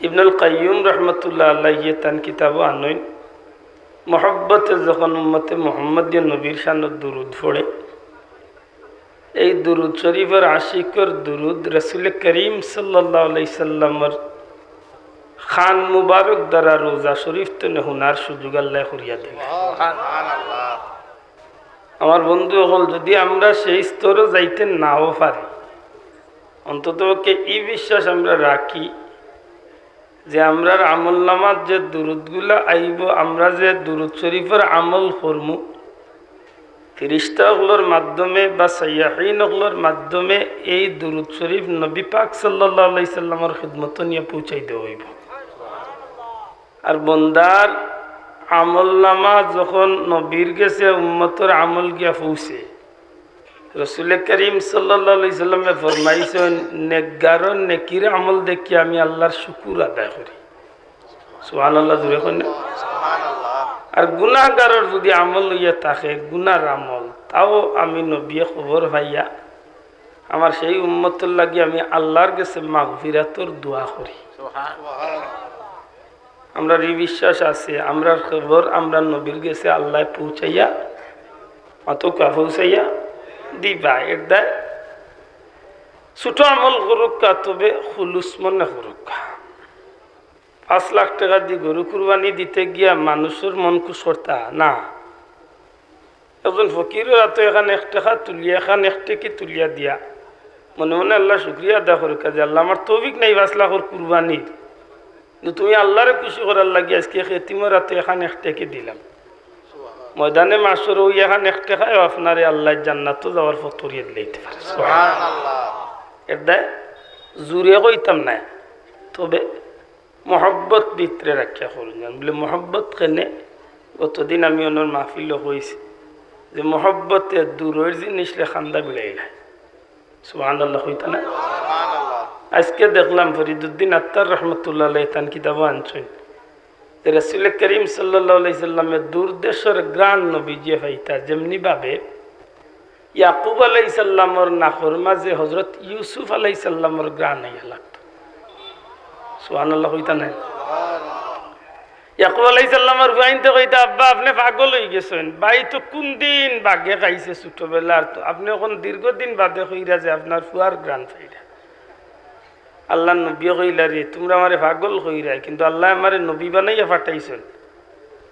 ইবনুল কাইয়ুম রহমতুল্লাহ আলাইহি তান কিতাব আনইন মোহব্বতে যখন উম্মতে মুহাম্মদিয়া নবীর শানত দুরুদ পড়ে এই দুরুদ শরীফের আশিকর দুরুদ রাসূল করিম সাল্লাল্লাহু আলাইহি সাল্লামের খান মুবারক দ্বারা রোজা শরীফ তনে হুনার সুযোগ আল্লাহ করিয়া দিলেন। সুবহানাল্লাহ। আমার বন্ধু হল যদি আমরা সেই স্তরে যাইতে নাও পারি অন্তত এই বিশ্বাস আমরা রাখি যে আমরা আমল নামার যে দুরুদগুলা আইব আমরা যে দুরুদ শরীফের আমল করমু ফেরেশতাগুলোর মাধ্যমে বা সাইয়্যিনগুলোর মাধ্যমে এই দুরুদ শরীফ নবী পাক সাল্লাল্লাহু আলাইহি সাল্লামের খিদমত নিয়ে পৌঁছাই দেওয়া হইব। আর বন্দার আমল নামা যখন নবীর গেছে উম্মতের আমল গিয়া পৌঁছে রাসূল করিম সাল্লাল্লাহু আলাইহি সাল্লামে ফরমাইছেন নেকগার নেকির আমল দেখি আমি আল্লাহর শুকর আদায় করি। সুবহানাল্লাহ জোরে কোন সুবহানাল্লাহ। আর গুনাহগারের যদি আমল লইয়া থাকে গুনার আমল তাও আমি নবী খবর ভাইয়া আমার সেই উম্মতের লাগি আমি আল্লাহর কাছে মাগফিরাতের দোয়া করি। সুবহানাল্লাহ। আমরা এই বিশ্বাস আছে আমরা খবর আমরা নবীর কাছে আল্লাহ পৌঁছাইয়া অতকা পৌঁছাইয়া দিবা এটা ছোট আমল করুকা তবে খুলুস মনে করুকা। 5 লাখ টাকা দিয়ে গরু কুরবানি দিতে গিয়া মানুষের মন কুসরতা না। একজন ফকিরের তো এখানে 1 টাকা তুলিয়া এখানে 1 টাকা তুলিয়া দিয়া মনে মনে আল্লাহ শুকরিয়া আদা করে কাজে আল্লাহ আমার তৌফিক নাই 5 লাখের কুরবানির তুমি আল্লাহরে খুশি করার লাগি আজকে খেতিমর রাতে এখানে 1 টাকা দিলাম ময়দানে মাসর ওই এখানে 1 টাকা আপনারে আল্লাহ জান্নাত যাওয়ার পথ করিয়ে দিতে পারে। সুবহানাল্লাহ। এটা জুরে কইতাম না তবে মহব্বত ভিতরে রাখিয়া করুন বলে মহব্বত কেনে গতদিন আমি ওনার মাহফিল হয়েছি যে মহব্বতে দূরের জিনিস খান্দা বিড়াই যায়। সুবহানাল্লাহ হইতা না। আজকে দেখলাম ফরিদুদ্দিন আত্তার রহমতুল্লাহ আলাইহি তান কিতাব আনছেন রাসূল করিম সাল্লাল্লাহু আলাইহি সাল্লামের দূরদেশের গ্রান নবীজি হইতা যেমনি ভাবে ইয়াকুব আলাইহিস সালামের নাখর মাঝে হযরত ইউসুফ আলাইহিস সালামের গ্রান আইয়া লাগতো। সুবহানাল্লাহ হইতা না। ইয়াকুব আলাইহিস সালামের ভাইনতে কইতা আব্বা আপনি পাগল হই গেছেন ভাই তো কোন দিন বাগে খাইছে ছোটবেলার তো আপনি এখন দীর্ঘদিন বাদে কইরা যে আপনার ফুয়ার গ্রান পাইরা আল্লাহ নবী কইলা রে তোমরা আমারে পাগল কইরা কিন্তু আল্লাহ আমারে নবী বানাইয়া পাঠাইছেন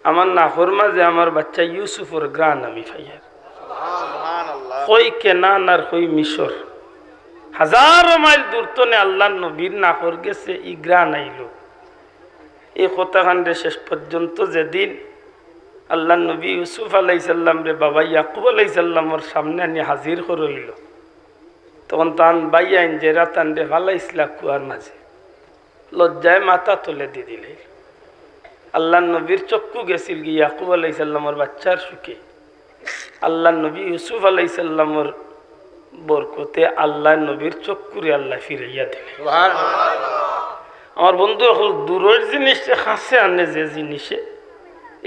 আমার নাখর মাঝে আমার বাচ্চা ইউসুফের গ্রান আমি পাইয়া। সুবহানাল্লাহ। কই কেনান আর কই মিশর হাজারো মাইল দূর তনে আল্লাহ নবীর নাখর গেছে ই গ্রান আইলো। এই কথাখানরে শেষ পর্যন্ত যেদিন আল্লাহ নবী ইউসুফ আলাইহিস সালাম রে বাবা ইয়াকুব আলাইহিস সালামের সামনে আনি হাজির করইল তখন তান বাইয়াইন যে রাতান রে ফালাইছিলা কুয়ার মাঝে লজ্জায় মাথা তুলে দিয়ে দিলে আল্লাহ নবীর চক্ষু গেছিল গিয়ে ইয়াকুব আলাইহিস সালামের বাচ্চার সুখে আল্লাহ নবী ইউসুফ আলাইহিস সালামের বরকতে আল্লাহ নবীর চক্ষুরে আল্লাহ ফিরাইয়া দিলে। সুবহানাল্লাহ। আমার বন্ধু হল দূরের জিনিসে কাছে আনে যে জিনিসে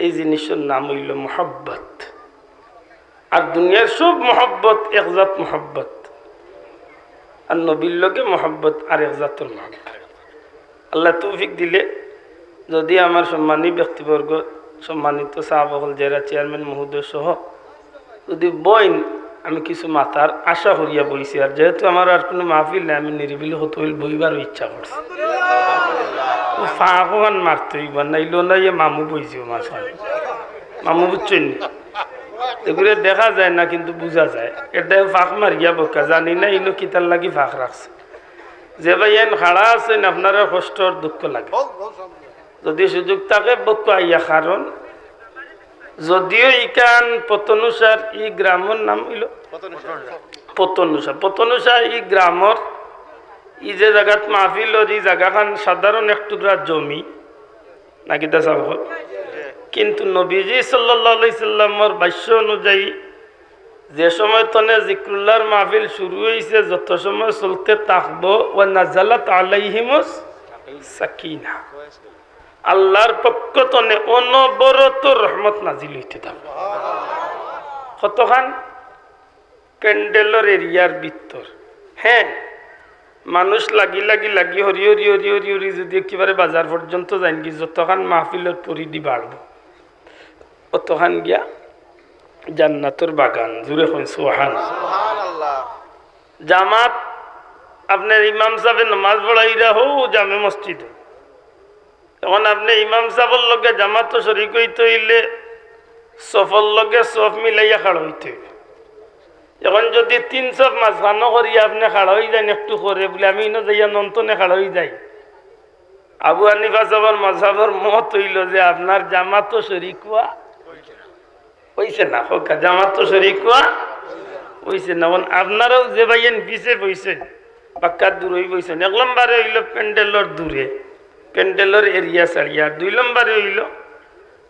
এই জিনিসের নাম হইল মোহব্বত। আর দুনিয়ার সব মোহব্বত একজাত মোহব্বত আর নবীর লগে মোহব্বত আর একজাতর মোহব্বত। আল্লাহ তৌফিক দিলে যদি আমার সম্মানী ব্যক্তিবর্গ সম্মানিত সাহাবাগণ যারা চেয়ারম্যান মহোদয় সহ যদি বইন আমি কিছু মাথার আশা করিয়া বইছি আর যেহেতু আমার আর কোনো মাহফিল নেই আমি নিরিবিলি হতইল বইবার ইচ্ছা করছি। ফাঁকান মারতে হইবার নাইলো না ইয়ে মামু বইছি মাঝখানে মামু বুঝছেন এগুলো দেখা যায় না কিন্তু বোঝা যায় এটা ফাঁক মারিয়া বোকা জানি না ইনো কিতার লাগি ফাঁক রাখছে যে ভাই এন খাড়া আছেন আপনারা কষ্ট দুঃখ লাগে যদি সুযোগ থাকে বক্ক আইয়া কারণ যদিও ইকান পতনুসার ই গ্রামের নাম হইল পতনুসা ই গ্রামর ই যে জায়গাত মাহফিলর ই জায়গাখান সাধারণ এক টুকরা জমি নাকি তা চাব কিন্তু নবীজি সাল্লাল্লাহু আলাইহি সাল্লামের বাক্য অনুযায়ী যে সময় তনে জিক্রুল্লাহর মাহফিল শুরু হয়েছে যত সময় চলতে থাকবো ওয়া নাযালাত আলাইহিমুস সাকিনা আল্লাহর পক্ষ তনে অনবরত রহমত নাজিল হইতে থাকবে। কতখান ক্যান্ডেলর এরিয়ার ভিতর হ্যাঁ মানুষ লাগি লাগি লাগি হরি হরি হরি হরি হরি যদি একেবারে বাজার পর্যন্ত যাই কি যতখান মাহফিলের পরিধি বাড়ব অতখান গিয়া জান্নাতুর বাগান জুড়ে হন সুবহানাল্লাহ। জামাত আপনার ইমাম সাহেব নামাজ পড়াইরা হো জামে মসজিদ, এখন আপনি ইমাম সাহেবের লগে জামাত শরীক হইতে হইলে সফর লগে সফ মিলাইয়া খাড় হইতে হইবে। এখন যদি 3 সফ মাঝখানো করিয়া আপনি খাড়া হয়ে যান একটু করে বলে আমি ইনো যাইয়া নন্তনে খাড়া হয়ে যাই, আবু হানিফা সাহেবের মাযহাবের মত হইল যে আপনার জামাত শরীক হওয়া হইছে না, হোক জামাত শরীক হওয়া হইছে না। আপনারাও যে ভাইয়েন পিছে বইছেন পাক্কা দূর হয়ে বইছেন, 1 নম্বরে হইল প্যান্ডেলর দূরে, প্যান্ডেলর এরিয়া ছাড়িয়া। 2 নম্বরে হইল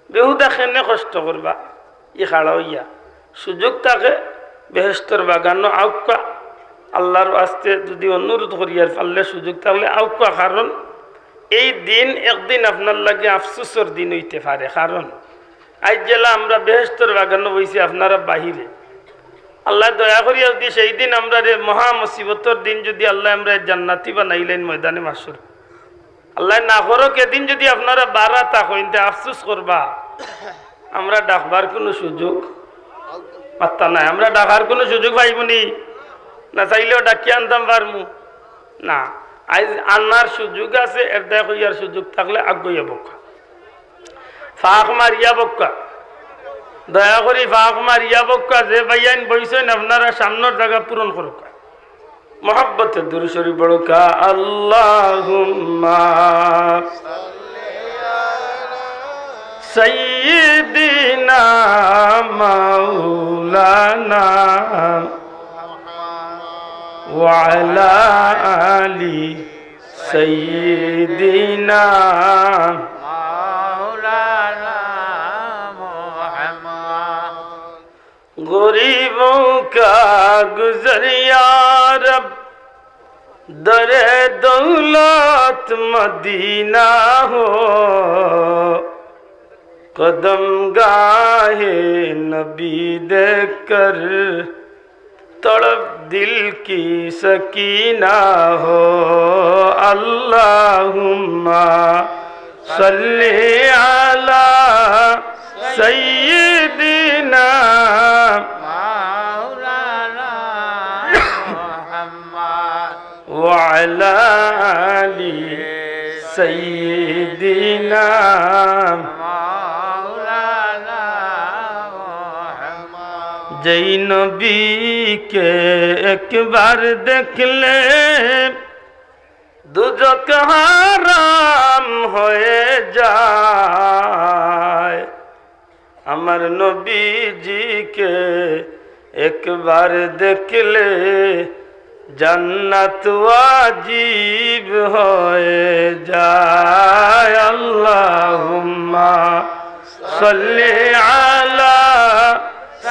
বেহুদা খেনে কষ্ট করবা ই খাড়া হইয়া, সুযোগ থাকে বেহেশতর বাগানো আউকা আল্লাহর আস্তে যদি অনুরোধ করিয়ার পারলে সুযোগ থাকলে আউকা। কারণ এই দিন একদিন আপনার লাগে আফসোসের দিন হইতে পারে, কারণ আজ জেলা আমরা বেহেশতর বাগানো বইছি আপনারা বাহিরে। আল্লাহ দয়া করিয়া যদি সেই দিন আমরা রে মহা মুসিবতর দিন যদি আল্লাহ আমরা জান্নাতি বানাইলেন ময়দানে মাসুর, আল্লাহ না করো এদিন যদি আপনারা বারা থাকেন আফসোস করবা। আমরা ডাকবার কোনো সুযোগ পাত্তা নাই, আমরা ডাকার কোনো সুযোগ পাইবনি না, চাইলেও ডাকিয়ে আনতাম পারমু না। আজ আনার সুযোগ আছে, এর দেখ হইয়ার সুযোগ থাকলে আগুইয়া বক্কা ফাঁক মারিয়া বক্কা, দয়া করি ফাঁক মারিয়া বক্কা। যে ভাইয়ান বইছেন আপনারা সামনের জায়গা পূরণ করুক, মোহাব্বতের দুরূদ শরীফ পড়ুকা। আল্লাহুম্মা সাইয়্যিদিনা মাওলানা ওয়া আলা আলি সাইয়্যিদিনা মাওলানা মুহাম্মদ। গরিবों का गुज़र या रब दरे दौलत मदीना हो, कदम गाहे नबी देख कर तड़प दिल की सकीना हो। अल्लाहुम्मा सल्ली अला सय्यिदिना मौलाना मुहम्मद व अला आलि सय्यिदिना मौलाना मुहम्मद। जै नबी के एक बार देख ले দুজক হারাম হয়ে যায়, আমার নবীজিকে একবার দেখলে জান্নাত ওয়াজিব হয়ে যায়। আল্লাহুম্মা সাল্লি আলা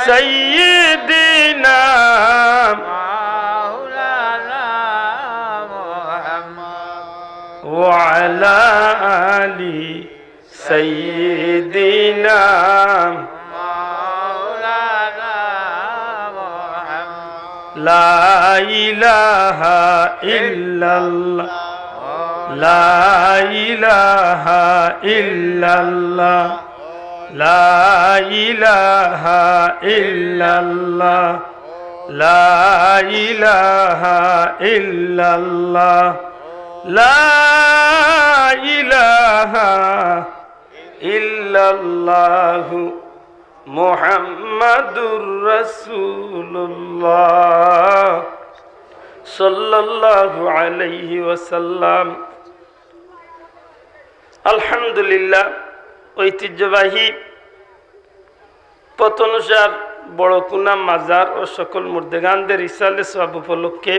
সাইয়্যিদিনা وعلى آل سيدنا مولانا محمد। لا إله إلا الله لا إله إلا الله لا إله إلا الله لا إله إلا الله لا إله إلا الله মুহাম্মাদুর রাসূলুল্লাহ সাল্লাল্লাহু আলাইহি ওয়াসাল্লাম। আলহামদুলিল্লাহ, ঐতিহ্যবাহী পতনসার বড়কুনা মাজার ও সকল মুর্দেগানদের ইসালে সওয়াব উপলক্ষে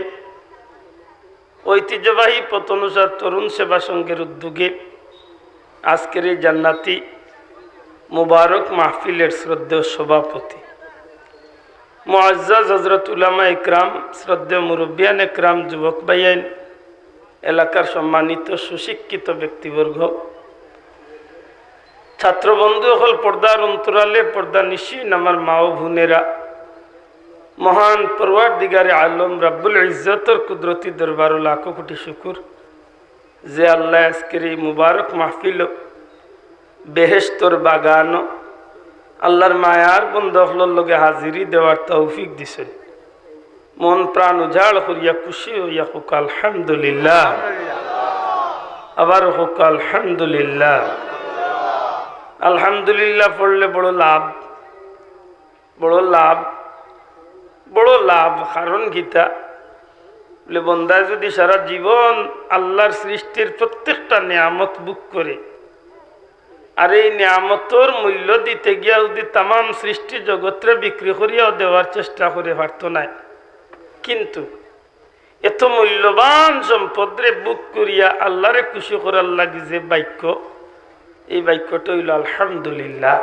ঐতিহ্যবাহী পতনসার তরুণ সেবা সংঘের উদ্যোগে আজকের এই জান্নাতি মুবারক মাহফিলের শ্রদ্ধেয় সভাপতি মুআজ্জাজ হযরত উলামা ইকরাম, শ্রদ্ধেয় মুরব্বিয়ান ইকরাম, যুবক ভাইয়ান, এলাকার সম্মানিত সুশিক্ষিত ব্যক্তিবর্গ, ছাত্রবন্ধু হল পর্দার অন্তরালে পর্দা নিশীন আমার মা ও বোনেরা, মহান পরওয়ারদিগারে আলম রব্বুল ইজ্জতর কুদরতি দরবার লাখো কোটি শুকুর যে আল্লাহ আজকের এই মুবারক মাহফিল বেহেশতর বাগান আল্লাহর মায়ার বন্ধুগুলোর লগে হাজিরি দেওয়ার তৌফিক দিছেন। মন প্রাণ উজাড় করিয়া খুশি হইয়া হোক আলহামদুলিল্লাহ, আবার হোক আলহামদুলিল্লাহ। আলহামদুলিল্লাহ পড়লে বড় লাভ, বড় লাভ, বড় লাভ। কারণ গীতা বলে বন্দায় যদি সারা জীবন আল্লাহর সৃষ্টির প্রত্যেকটা নিয়ামত বুক করে আর এই নিয়ামতর মূল্য দিতে গিয়া যদি তাম সৃষ্টি জগৎরে বিক্রি করিয়াও দেওয়ার চেষ্টা করে পারত নাই, কিন্তু এত মূল্যবান সম্পদরে বুক করিয়া আল্লাহরে খুশি করার লাগে যে বাক্য, এই বাক্যটা হইল আলহামদুলিল্লাহ।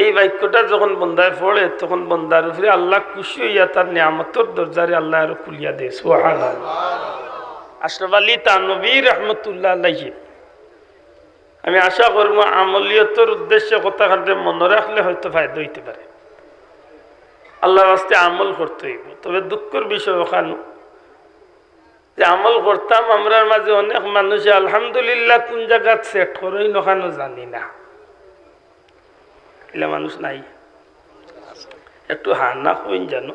এই বাক্যটা যখন বন্দায় পড়ে তখন বন্দার উপরে আল্লাহ খুশি হইয়া তার নিয়ামতর দরজারে আল্লাহ আরো খুলিয়া দেয়। সুবহানাল্লাহ। আশরাফ আলী থানভী রহমতুল্লাহ আলাইহি, আমি আশা করব আমলিয়তের উদ্দেশ্যে কথা কাটে মনে রাখলে হয়তো ফায়দা হইতে পারে। আল্লাহর রাস্তায় আমল করতে হইব। তবে দুঃখের বিষয় ওখানে যে আমল করতাম আমরার মাঝে অনেক মানুষে আলহামদুলিল্লাহ কোন জায়গা সেট করই নখানো জানি না, এলা মানুষ নাই। একটু হান্না কইন জানো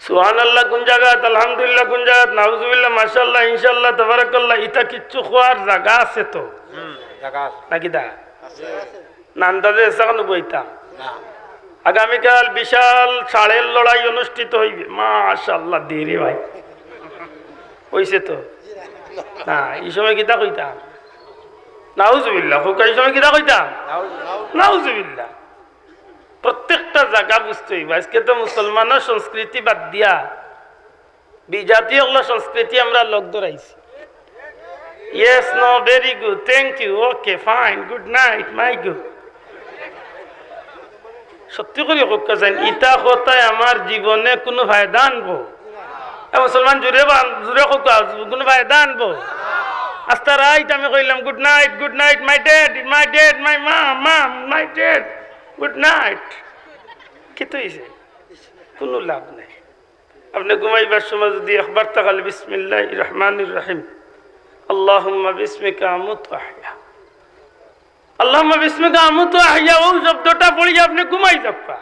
সুবহানাল্লাহ কোন জায়গাত, আলহামদুলিল্লাহ কোন জায়গাত, নাউজুবিল্লাহ, মাশাআল্লাহ, ইনশাআল্লাহ, তাবারাকাল্লাহ, ইটা কিচ্ছু খোয়ার জায়গা আছে তো নাকি দা নান্দাজে এসানো বইতাম। আগামীকাল বিশাল ষাঁড়ের লড়াই অনুষ্ঠিত হইবে, মাশাআল্লাহ দেরে ভাই হইছে তো না, এই সময় কিতা কইতাম নাউজুবিল্লাহ, এই সময় কিতা কইতাম নাউজুবিল্লাহ। প্রত্যেকটা জায়গা বুঝতে হইব। আজকে তো মুসলমানের সংস্কৃতি বাদ দিয়া বিজাতীয় সংস্কৃতি আমরা লোক ধরাইছি। Yes, no, very good, thank you, okay, fine, good night, my good. সত্যি করে হোক ইটা কথায় আমার জীবনে কোনো ফায়দা আনবো? মুসলমান জুড়ে জুড়ে কোনো ফায়দা আনবো? আস্তা রাইট আমি কইলাম গুড নাইট, মাই ডেড, মাই মাম, মাই ডেড, গুড নাইট। কি তো হয়েছে? কোনো লাভ নাই। আপনি ঘুমাইবার সময় যদি একবার তাকালে বিসমিল্লাহির রহমানির রহিম, আল্লাহুম্মা বিসমিকা আমুতু ওয়া আহয়া, আল্লাহুম্মা বিসমিকা আমুতু ওয়া আহয়া, ও শব্দটা পড়িয়ে আপনি ঘুমাই যাবা।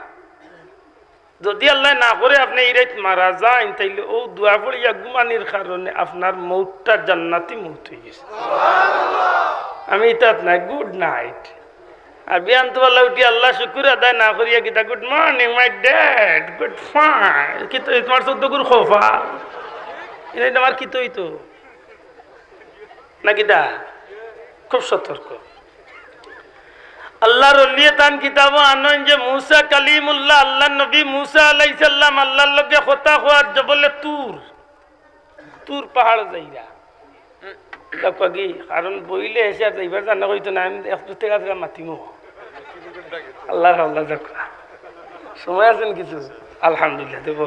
যদি আল্লাহ না করে আপনি এই রাত মারা যান তাইলে ও দোয়া পড়িয়া ঘুমানির কারণে আপনার মৌতটা জান্নাতি মৌত হয়ে গেছে। আমি তাত নাই গুড নাইট আর বিয়ান তো আল্লাহ উঠি আল্লাহ শুকুর আদায় না করিয়া Gita good morning my dad, good fine, কিন্তু তোমার চোদ্দ গুর খোফা এটা আমার কি তো নাকি দা খুব সতর্ক। আল্লাহর ওলিয়ে তান কিতাব আনন যে মুসা কালিমুল্লাহ, আল্লাহ নবী মুসা আলাইহিস সালাম আল্লাহর লগে কথা কওয়ার জবলে তুর পাহাড় যাইরা কি কারণ বইলে এসে আর যাইবার জানা কইতো না, আমি একটু থেকে মাতিমো আল্লাহর আল্লাহ দেখা সময় আছেন কিছু আলহামদুলিল্লাহ দেব,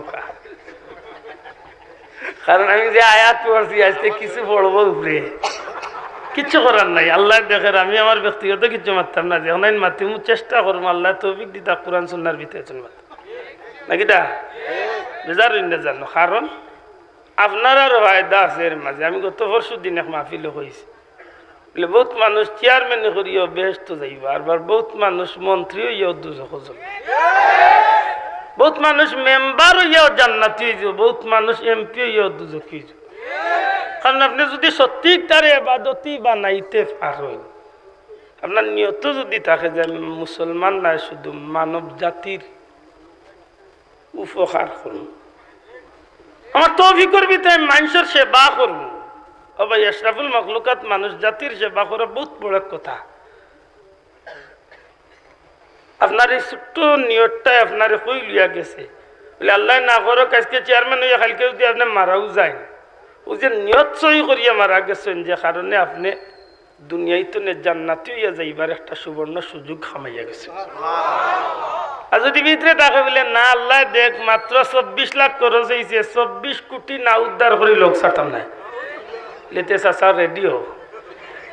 কারণ আমি যে আয়াত পড়ছি আজকে কিছু পড়বো উপরে, কিচ্ছু করার নাই। আল্লাহ দেখে আমি আমার ব্যক্তিগত কিছু মারতাম না, যখন আমি মাতিমু চেষ্টা করবো আল্লাহ তৌফিক দিতা কোরআন সুন্নাহর ভিতরে নাকি দা বেজার জানো। কারণ আপনার আর ফায়দা আছে এর মাঝে। আমি গত পরশু দিন এক মাহফিলে হয়েছি বলে বহুত মানুষ চেয়ারম্যান করিও বেহেশত যাইবা, আর বহুত মানুষ মন্ত্রী হইয়াও দুজখ যাবে, বহুত মানুষ মেম্বার হইয়াও জান্নাতি হয়ে যাব, বহুত মানুষ এমপি হইয়াও দুজখ হয়ে যাব। কারণ আপনি যদি সত্যি তার ইবাদতি বানাইতে পারেন, আপনার নিয়ত যদি থাকে যে আমি মুসলমান না শুধু মানব জাতির উপকার করুন, আমার তৌফিক করবি তাই মানুষের সেবা করব। ও ভাই আশরাফুল মখলুকাত মানুষ জাতির সেবা করা বহুত বড় কথা। আপনার এই ছোট্ট নিয়তটাই আপনার কই লিয়া গেছে বলে আল্লাহ না করো আজকে চেয়ারম্যান হইয়া কালকে যদি আপনি মারাও যায়, ও যে নিয়ত সহি করিয়া মারা গেছেন যে কারণে আপনি দুনিয়াইতে জান্নাতি হইয়া যাইবার একটা সুবর্ণ সুযোগ খামাইয়া গেছে। আর যদি ভিতরে থাকে বলে না আল্লাহ দেখ মাত্র 24 লাখ খরচ হয়েছে, 24 কোটি না উদ্ধার করে লোক ছাড়তাম না, লেতে চাচা রেডি হোক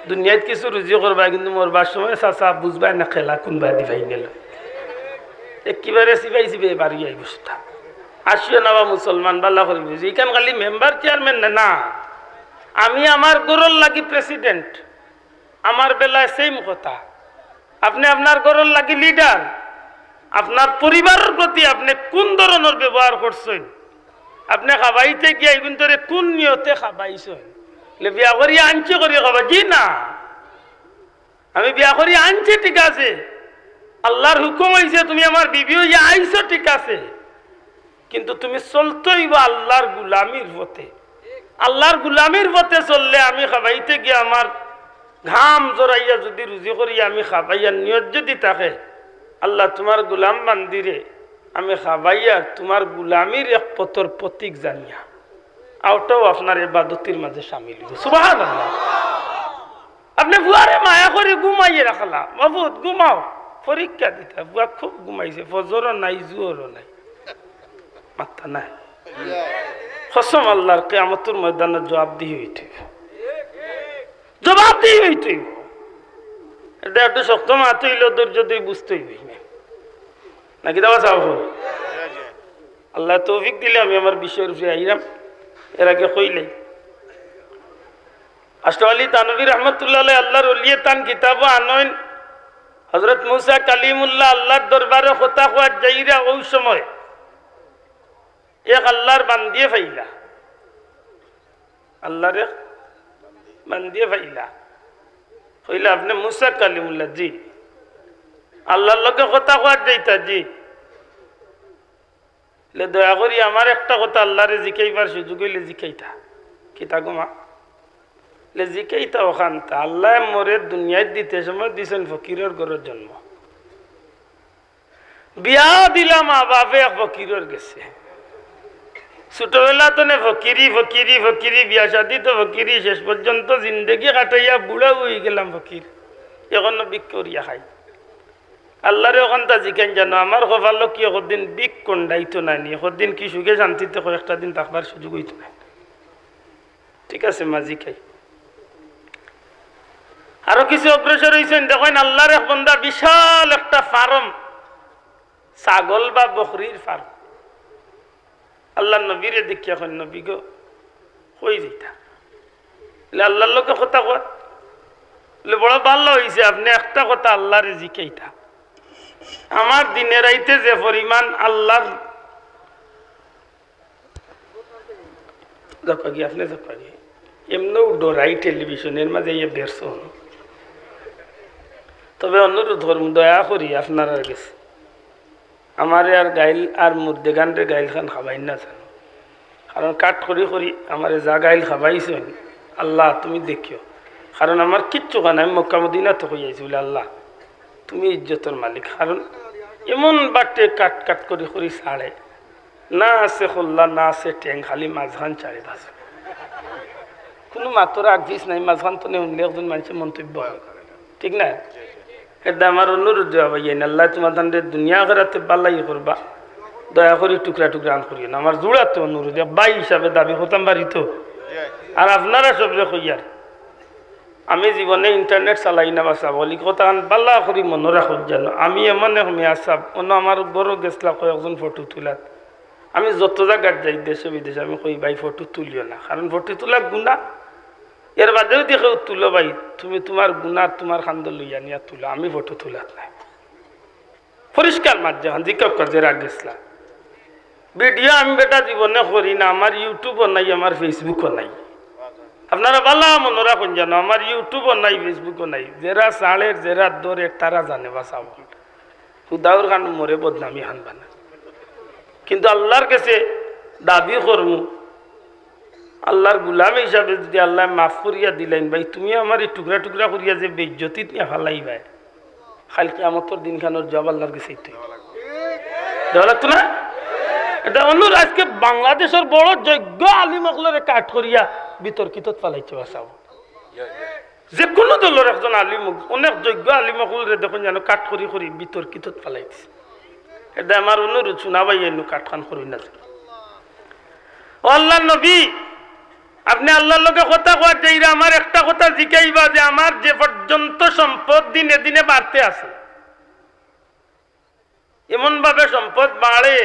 দুনিয়াত কিছু রুজি করবা, কিন্তু মরবার সময় চাচা বুঝবাই না খেলা কোনবা দিবাই গেল একেবারে সিবাই সিবাই বাড়ি আই বসটা আসিও না বা মুসলমান বাল্লা করি বুঝি এখান খালি মেম্বার চেয়ারম্যান না আমি আমার গরল লাগি প্রেসিডেন্ট আমার বেলায় সেম কথা আপনি আপনার গরল লাগি লিডার আপনার পরিবারের প্রতি আপনি কোন ধরনের ব্যবহার করছেন আপনি খাবাইতে গিয়ে কিন্তু কোন নিয়তে খাবাইছেন বিয়া করি আনছি করি খাবা জি না আমি বিয়া করি আনছি ঠিক আছে আল্লাহর হুকুম হয়েছে তুমি আমার বিবি হইয়া আইছো ঠিক আছে কিন্তু তুমি চলতেই বা আল্লাহর গুলামির পথে আল্লাহর গুলামির পথে চললে আমি খাবাইতে গিয়ে আমার ঘাম জড়াইয়া যদি রুজি করি আমি খাবাইয়া নিয়ত যদি থাকে আল্লাহ তোমার গুলাম বান্দিরে আমি খাবাইয়া তোমার গুলামির এক পথর প্রতীক জানিয়া আওটাও আপনার ইবাদতির মাঝে শামিল হইব সুবহানাল্লাহ আপনি বুয়ারে মায়া করে ঘুমাইয়ে রাখলা বাবুত ঘুমাও পরীক্ষা দিতে বুয়া খুব ঘুমাইছে ফজরও নাই জুহরও নাই মাত্রা নাই কসম আল্লাহর কিয়ামতের ময়দানে জবাবদিহি হইতে জবাবদিহি হইতে এটা একটু শক্ত মাত হইল ধৈর্য দিয়ে বুঝতে হইবে নাকি দাওয়া চাও আল্লাহ তৌফিক দিলে আমি আমার বিষয়ের উপরে আইলাম এর আগে কইলে আশরাফ আলী থানভী রহমতুল্লাহ আল্লাহর ওলিয়ে তান কিতাব আনয়ন হযরত মুসা কালিমুল্লাহ আল্লাহর দরবারে কথা কওয়া যাইরা ওই সময় এক আল্লাহর বান্দিয়ে ফাইলা আল্লাহর বান্দিয়ে ফাইলা কইলা আপনি মুসা কালিমুল্লাহ জি আল্লাহর লগে কথা কওয়া যাইতা জি লে দয়া করি আমার একটা কথা আল্লাহরে জিকাইবার সুযোগ হইলে জিকাইতা কিতা গোমা লে জিকাইতা ওখানটা আল্লাহ মোরে দুনিয়ায় দিতে সময় দিছেন ফকিরের ঘরের জন্ম বিয়া দিলাম মা বাপে ফকিরের গেছে ছোটবেলা তো নে ফকিরি ফকিরি ফকিরি বিয়া শাদি তো ফকিরি শেষ পর্যন্ত জিন্দগি কাটাইয়া বুড়া হয়ে গেলাম ফকির এখন বিক করিয়া খাই আল্লাহরে ওখানটা জিকেন জানো আমার কপালো কি একদিন বিক কন্ডাইতো না নি একদিন কি সুখে শান্তিতে কয়েকটা দিন থাকবার সুযোগ হইতো না ঠিক আছে মা জিকাই আরো কিছু অগ্রসর হয়েছেন দেখেন আল্লাহর এক বান্দা বিশাল একটা ফার্ম ছাগল বা বকরির ফার্ম আল্লাহ নবীরে দেখি এখন নবী গো কই যেটা আল্লাহর লোকে কথা কয় বড় ভালো হয়েছে আপনি একটা কথা আল্লাহরে জিকাইতা আমার দিনে রাইতে যে পরিমাণ আল্লাহর জপাগি আপনি জপাগি এমনও ডোরাই টেলিভিশনের মাঝে ইয়ে বেরছ তবে অনুরোধ ধর্ম দয়া করি আপনার গেছে আমার আর গাইল আর মুর্দে গানরে গাইল খান খাবাই না জানো কারণ কাঠ করি করি আমার যা গাইল খাবাইছেন আল্লাহ তুমি দেখিও কারণ আমার কিচ্ছু খান আমি মক্কা মদিনা তো হইয়াছি বলে আল্লাহ তুমি ইজ্জতের মালিক কারণ এমন বাটে কাট কাট করে করি ছাড়ে না আছে খোল্লা না আছে ট্যাং খালি মাঝখান চারে বাস কোনো মাত্র আগভিস নাই মাঝখান তো নেই একজন মানুষের মন্তব্য ঠিক না এটা আমার অনুরোধ দেওয়া ভাই আল্লাহ তোমার তান্ডে দুনিয়া করাতে পাল্লাই করবা দয়া করি টুকরা টুকরা আন করিও না আমার জোড়াতে অনুরোধ বাই হিসাবে দাবি হতাম বাড়ি তো আর আপনারা সবরে কইয়ার আমি জীবনে ইন্টারনেট চালাই না বাসা বলি কথা পাল্লা করি মনে রাখুন জানো আমি এমন এক মেয়া চাপ অন্য আমার বড় গেছলা কয়েকজন ফটো তোলাত আমি যত জায়গার যাই দেশে বিদেশে আমি কই ভাই ফটো তুলিও না কারণ ফটো তোলা গুণা এর বাদেও দেখে তুলো ভাই তুমি তোমার গুণার তোমার খান্দ লইয়া নিয়া তুলো আমি ফটো তোলাত নাই পরিষ্কার মাঝে যখন জিজ্ঞাসা করছে রাগ গেছলা ভিডিও আমি বেটা জীবনে করি না আমার ইউটিউবও নাই আমার ফেসবুকও নাই আপনারা ভালো মনে রাখুন জানো আমার ইউটিউবও নাই ফেসবুকও নাই যারা সাড়ের যারা দৌড়ের তারা জানে বাসাব হুদাউর খান মরে বদনামি খান বানা কিন্তু আল্লাহর কাছে দাবি করমু আল্লাহর গুলাম হিসাবে যদি আল্লাহ মাফ করিয়া দিলেন ভাই তুমি আমার এই টুকরা টুকরা করিয়া যে বেজ্জতি নিয়ে ফালাই ভাই খালি কিয়ামতের দিনখানোর জবাব আল্লাহর কাছে দেওয়া লাগতো না এটা অনুর আজকে বাংলাদেশের বড় যোগ্য আলিম অকলরে কাট করিয়া বিতর্কিত ফালাইছে বাসাব যে কোনো দলের একজন আলিম অনেক যোগ্য আলিম অকলরে দেখুন যেন কাট করি করি বিতর্কিত ফালাইছে এটা আমার অনুরোধ শোনা ভাই এনু কাট খান করি না আল্লাহ নবী আপনি আল্লাহর লগে কথা কওয়ার যাইরা আমার একটা কথা জিকাইবা যে আমার যে পর্যন্ত সম্পদ দিনে দিনে বাড়তে আছে এমনভাবে সম্পদ বাড়ে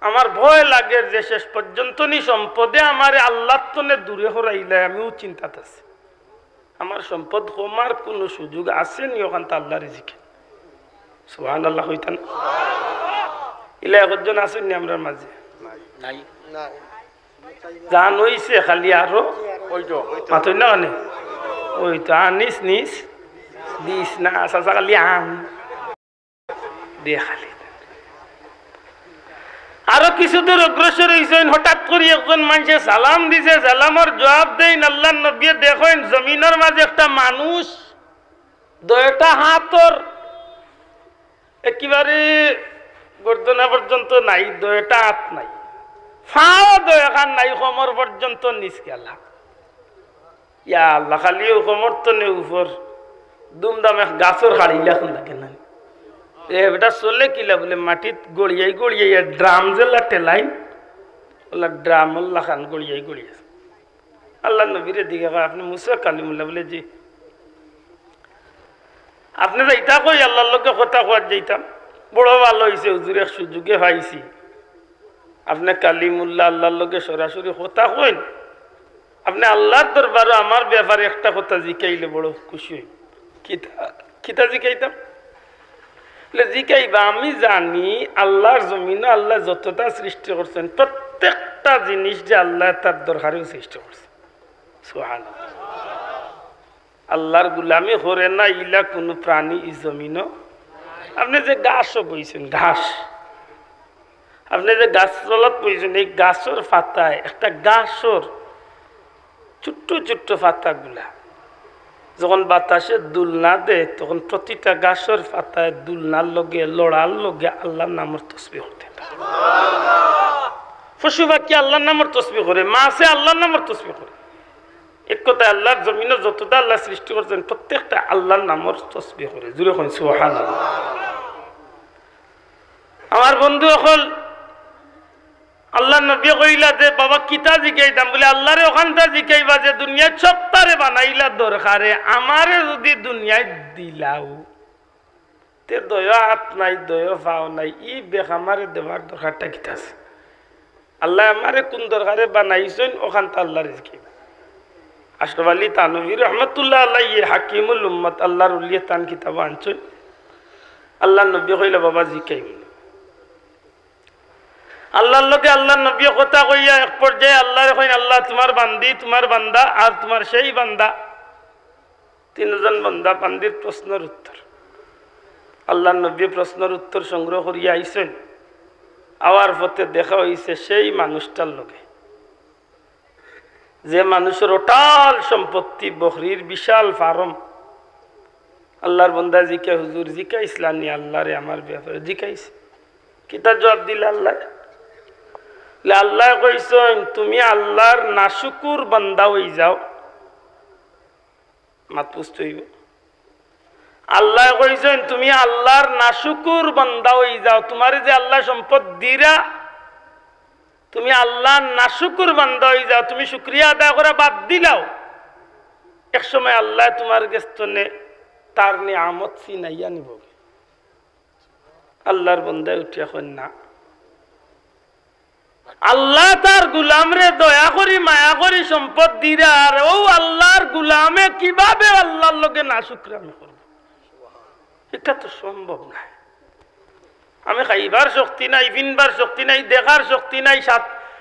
আমার ভয় লাগে যে শেষ পর্যন্ত নি সম্পদে আমার আল্লাহ তনে দূরে হরাইলে আমিও চিন্তাতে আছি আমার সম্পদ কমার কোনো সুযোগ আছে নি ওখান তো আল্লাহ রিজিকে সুবহানাল্লাহ হইতান ইলা একজন আছেন নি আমরার মাঝে নাই জান হইছে খালি আরো ওইটো মাতই না কানে ওইতো আনিস নিস দিস না আসা খালি আন দিয়ে খালি আরো কিছু দূর অগ্রসর হয়েছেন হঠাৎ করে একজন মানুষে সালাম দিছে সালামের জবাব দেন আল্লাহ নবী দেখেন জমিনের মাঝে একটা মানুষ দুইটা হাতর একেবারে গর্দনা পর্যন্ত নাই দুইটা হাত নাই ফাও দুইখান নাই কোমর পর্যন্ত নিচ গেলা ইয়া আল্লাহ খালি কোমর তো নে উপর দুমদাম এক গাছর হাড়িলা লাগে না এটা চলে কিলা বলে মাটিত গড়িয়াই গড়িয়াই ড্রাম জেলা টেলাই ওলা ড্রাম ওল্লা খান গড়িয়াই গড়িয়ে আল্লাহ নবীরে দিকে আপনি মুসা কালিমুল্লাহ বলে জি আপনি যাইতা কই আল্লাহর লোকে কথা কোয়ার যাইতাম বড় ভালো হয়েছে হুজুর এক সুযোগে পাইছি আপনি কালিমুল্লাহ আল্লাহর লোকে সরাসরি কথা কইন আপনি আল্লাহর দরবারে আমার ব্যাপারে একটা কথা জিকাইলে বড় খুশি হই কিতা জিকাইতাম জিকাইবা আমি জানি আল্লাহর জমিনে আল্লাহ যতটা সৃষ্টি করছেন প্রত্যেকটা জিনিস যে আল্লাহ তার দরকারেও সৃষ্টি করছে সুবহানাল্লাহ আল্লাহর গুলামি করে না ইলা কোনো প্রাণী ই জমিন আপনি যে গাছও বইছেন ঘাস আপনি যে গাছ তলত বইছেন এই গাছের পাতায় একটা গাছর ছোট্ট ছোট্ট পাতাগুলা যখন বাতাসে দুলনা দেয় তখন প্রতিটা গাছের পাতায় দুলনার লগে লড়ার লগে আল্লাহর নামের তসবিহ করতে পশু পাখি আল্লাহর নামের তসবিহ করে মাছে আল্লাহর নামের তসবিহ করে এক কথায় আল্লাহর জমিনে যতটা আল্লাহ সৃষ্টি করছেন প্রত্যেকটা আল্লাহর নামের তসবিহ করে জুড়ে কোন সুবহানাল্লাহ আমার বন্ধু এখন আল্লাহ নবী কইলা যে বাবা কিতা জিকাইতাম বলে আল্লাহরে ওখানটা জিকাইবা যে দুনিয়ায় সত্তারে বানাইলা দরকারে আমারে যদি দুনিয়ায় দিলাও তে দয়া হাত নাই দয়া পাও নাই ই বেখ আমারে দেওয়ার দরকারটা কিতা আছে আল্লাহ আমারে কোন দরকারে বানাইছেন ওখানটা আল্লাহরে জিকাইবা আশরাফ আলী থানভী রহমাতুল্লাহ আলাইহি হাকিমুল উম্মত আল্লাহর উলিয়ে তান কিতাব আনছেন আল্লাহ নবী কইলা বাবা জিকাইব আল্লাহর লগে আল্লাহ নবী কথা কইয়া এক পর্যায়ে আল্লাহর কইন আল্লাহ তোমার বান্দি তোমার বান্দা আর তোমার সেই বান্দা তিনজন বান্দা বান্দির প্রশ্নের উত্তর আল্লাহর নবী প্রশ্নের উত্তর সংগ্রহ করিয়া আইছেন আওয়ার পথে দেখা হইছে সেই মানুষটার লগে যে মানুষের অটাল সম্পত্তি বকরির বিশাল ফার্ম আল্লাহর বান্দা জিকা হুজুর জিকাইছলানি আল্লাহরে আমার ব্যাপারে জিকাইছে কিতা জবাব দিল আল্লাহ আল্লাহ কইছেন তুমি আল্লাহর নাশুকুর বান্দা হই যাও মাত পুষ্ট হইব আল্লাহ কইছেন তুমি আল্লাহর নাশুকুর বান্দা হই যাও তোমার যে আল্লাহ সম্পদ দিরা তুমি আল্লাহর নাশুকুর বান্দা হই যাও তুমি শুকরিয়া আদায় করা বাদ দিলাও এক সময় আল্লাহ তোমার গেস্তনে তার নিয়ামত চিনাইয়া নিব আল্লাহর বান্দা উঠিয়া কই না আল্লাহ তার গুলামরে দয়া করি মায়া করি সম্পদ দিরা আর ও আল্লাহর গুলামে কিভাবে আল্লাহর লগে নাশুকরামি করব এটা তো সম্ভব না আমি খাইবার শক্তি নাই বিনবার শক্তি নাই দেখার শক্তি নাই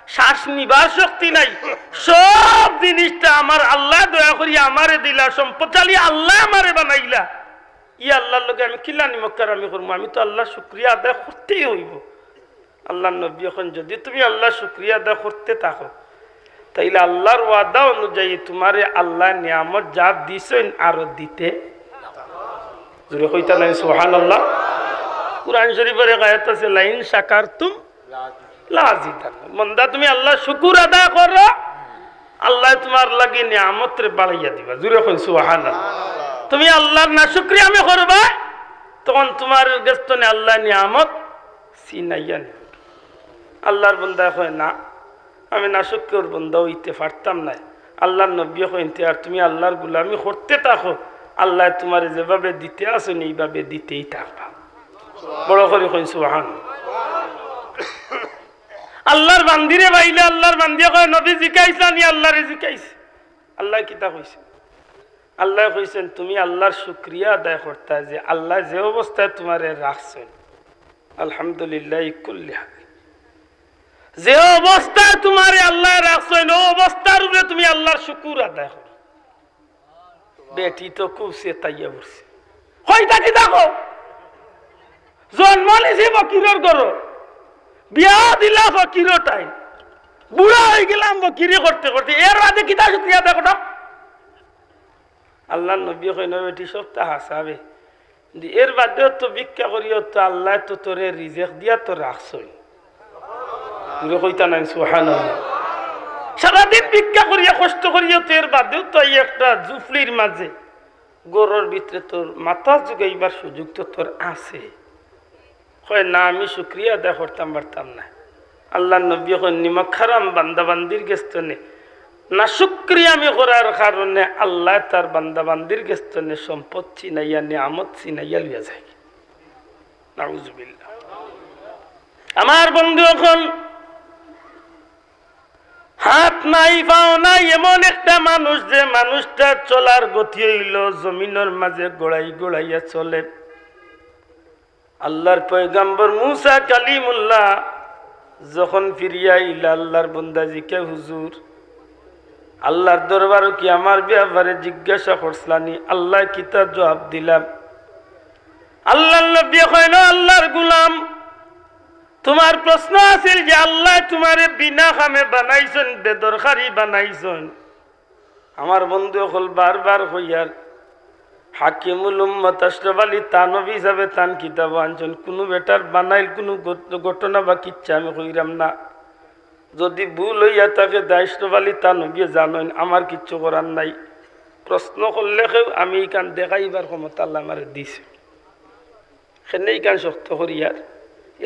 শ্বাস নিবার শক্তি নাই সব জিনিসটা আমার আল্লাহ দয়া করি আমারে দিলা সম্পদ চালি আল্লাহ আমারে বানাইলা ই আল্লাহর লগে আমি কিলা নিমক্কারামি করবো আমি তো আল্লাহ শুকরিয়া আদায় করতেই হইব আল্লাহ নবী এখন যদি তুমি আল্লাহ শুকরিয়া আদায় করতে থাকো তাইলে আল্লাহর ওয়াদা অনুযায়ী তোমারে আল্লাহ নিয়ামত যা দিছেন আরো দিতে জোরে কইতা নাই সুবহানাল্লাহ কুরআন শরীফের এক আয়াত আছে লাইন শাকারতুম লাযিদান্নাকুম বান্দা তুমি আল্লাহ শুকর আদায় করো আল্লাহ তোমার লাগি নিয়ামত রে বাড়াইয়া দিবা জোরে কই সুবহানাল্লাহ তুমি আল্লাহর না শুকরিয়া আমি করবা তখন তোমার গস্তনে আল্লাহ নিয়ামত সিনাইয়া আল্লাহর বান্দা কয় না আমি নাশুকর বান্দা হইতে পারতাম না আল্লাহর নবী কইতে আর তুমি আল্লাহর গোলামি করতে থাকো আল্লাহ তোমার যেভাবে দিতে আসেন এইভাবে দিতেই থাকবা বড় করে কইন সুবহান। আল্লাহর বান্দিরে বাইলে আল্লাহর বান্দিয়ে কয় নবী জিকাইছানি আল্লাহরে জিকাইছে। আল্লাহ কিতা কইছে? আল্লাহ কইছেন তুমি আল্লাহর শুকরিয়া আদায় করতা যে আল্লাহ যে অবস্থায় তোমারে রাখছেন। আলহামদুলিল্লাহ কুল্লি হাল, যে অবস্থায় তোমারে আল্লাহ রাখছেন ও অবস্থার উপরে তুমি আল্লাহর শুকুর আদায় করো। বেটি তো খুব সে তাইয়া বলছে কইতা কি দেখো জন্ম নিছি ফকিরের করো, বিয়া দিলা ফকিরও টাইম, বুড়া হয়ে গেলাম ফকিরি করতে করতে, এর বাদে কিতা শুক্রিয়া দেখো না। আল্লাহ নবী কইন বেটি সপ্তাহ হাসাবে, এর বাদেও তো ভিক্ষা করিও তো আল্লাহ তো তোরে রিজেক দিয়া তো রাখছই। কইতা নাই সুবহানাল্লাহ। সারাদিন ভিক্ষা করিয়া কষ্ট করিও তো এর বাদেও তো এই একটা জুফলির মাঝে গরুর ভিতরে তোর মাথা জুগাইবার সুযোগ তো তোর আছে। কয় না আমি শুক্রিয়া আদায় করতাম পারতাম না। আল্লাহ নবী কইন নিমক খারাম বান্দা বান্দির গেস্তনে না শুক্রিয়া আমি করার কারণে আল্লাহ তার বান্দা বান্দির গেস্তনে সম্পদ চিনাইয়া নিয়ামত চিনাইয়া লিয়া যায়। নাউজুবিল্লাহ। আমার বন্ধু এখন হাত নাই পাও নাই এমন একটা মানুষ যে মানুষটা চলার গতি হইল জমিনের মাঝে গোড়াই গোড়াইয়া চলে। আল্লাহর পয়গম্বর মুসা কালিমুল্লাহ যখন ফিরিয়া আইলা আল্লাহর বান্দা জিকে হুজুর আল্লাহর দরবারে কি আমার ব্যাপারে জিজ্ঞাসা করছলানি? আল্লাহ কিতা জবাব দিলাম? আল্লাহর নবী কইল আল্লাহর গোলাম তোমার প্রশ্ন আছিল যে আল্লাহ তোমারে বিনা কামে বানাইছেন, বেদরকারি বানাইছেন। আমার বন্ধু হল বারবার হইয়ার হাকিমুল উম্মত আশরাফ আলী তানবী হিসাবে তান কিতাব আনছেন, কোনো বেটার বানাইল কোনো ঘটনা বা কিচ্ছা আমি কইরাম না। যদি ভুল হইয়া থাকে আশরাফ আলী তানবী জানেন, আমার কিচ্ছু করার নাই। প্রশ্ন করলে কেউ আমি এইখান দেখাইবার ক্ষমতা আল্লাহ আমার দিছে, সেনে এইখান শক্ত করিয়ার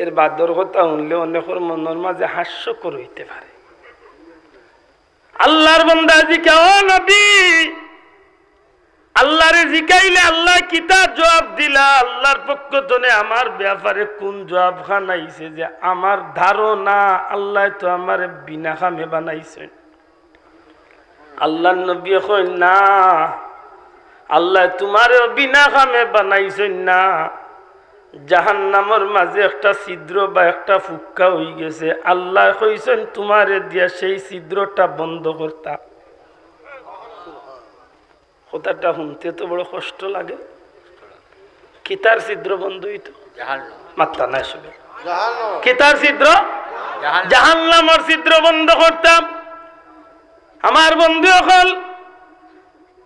এর বাদর কথা শুনলে অনেকের মনের মাঝে হাস্যকর হইতে পারে। আল্লাহর বান্দা জিকা ও নবী আল্লাহরে জিকাইলে আল্লাহ কিতা জবাব দিলা? আল্লাহর পক্ষ থেকে আমার ব্যাপারে কোন জবাব খানাইছে যে আমার ধারণা আল্লাহ তো আমার বিনা কামে বানাইছেন। আল্লাহর নবী কইন না আল্লাহ তোমার বিনা কামে বানাইছেন না, জাহান্নামের মাঝে একটা ছিদ্র বা একটা ফুক্কা হয়ে গেছে, আল্লাহ কইছেন তোমারে দিয়া সেই ছিদ্রটা বন্ধ করতা। কথাটা শুনতে তো বড় কষ্ট লাগে। কিতার ছিদ্র বন্ধ হইতো? মাত্রা নাই শুনে কিতার ছিদ্র? জাহান্নামের ছিদ্র বন্ধ করতাম। আমার বন্ধু হল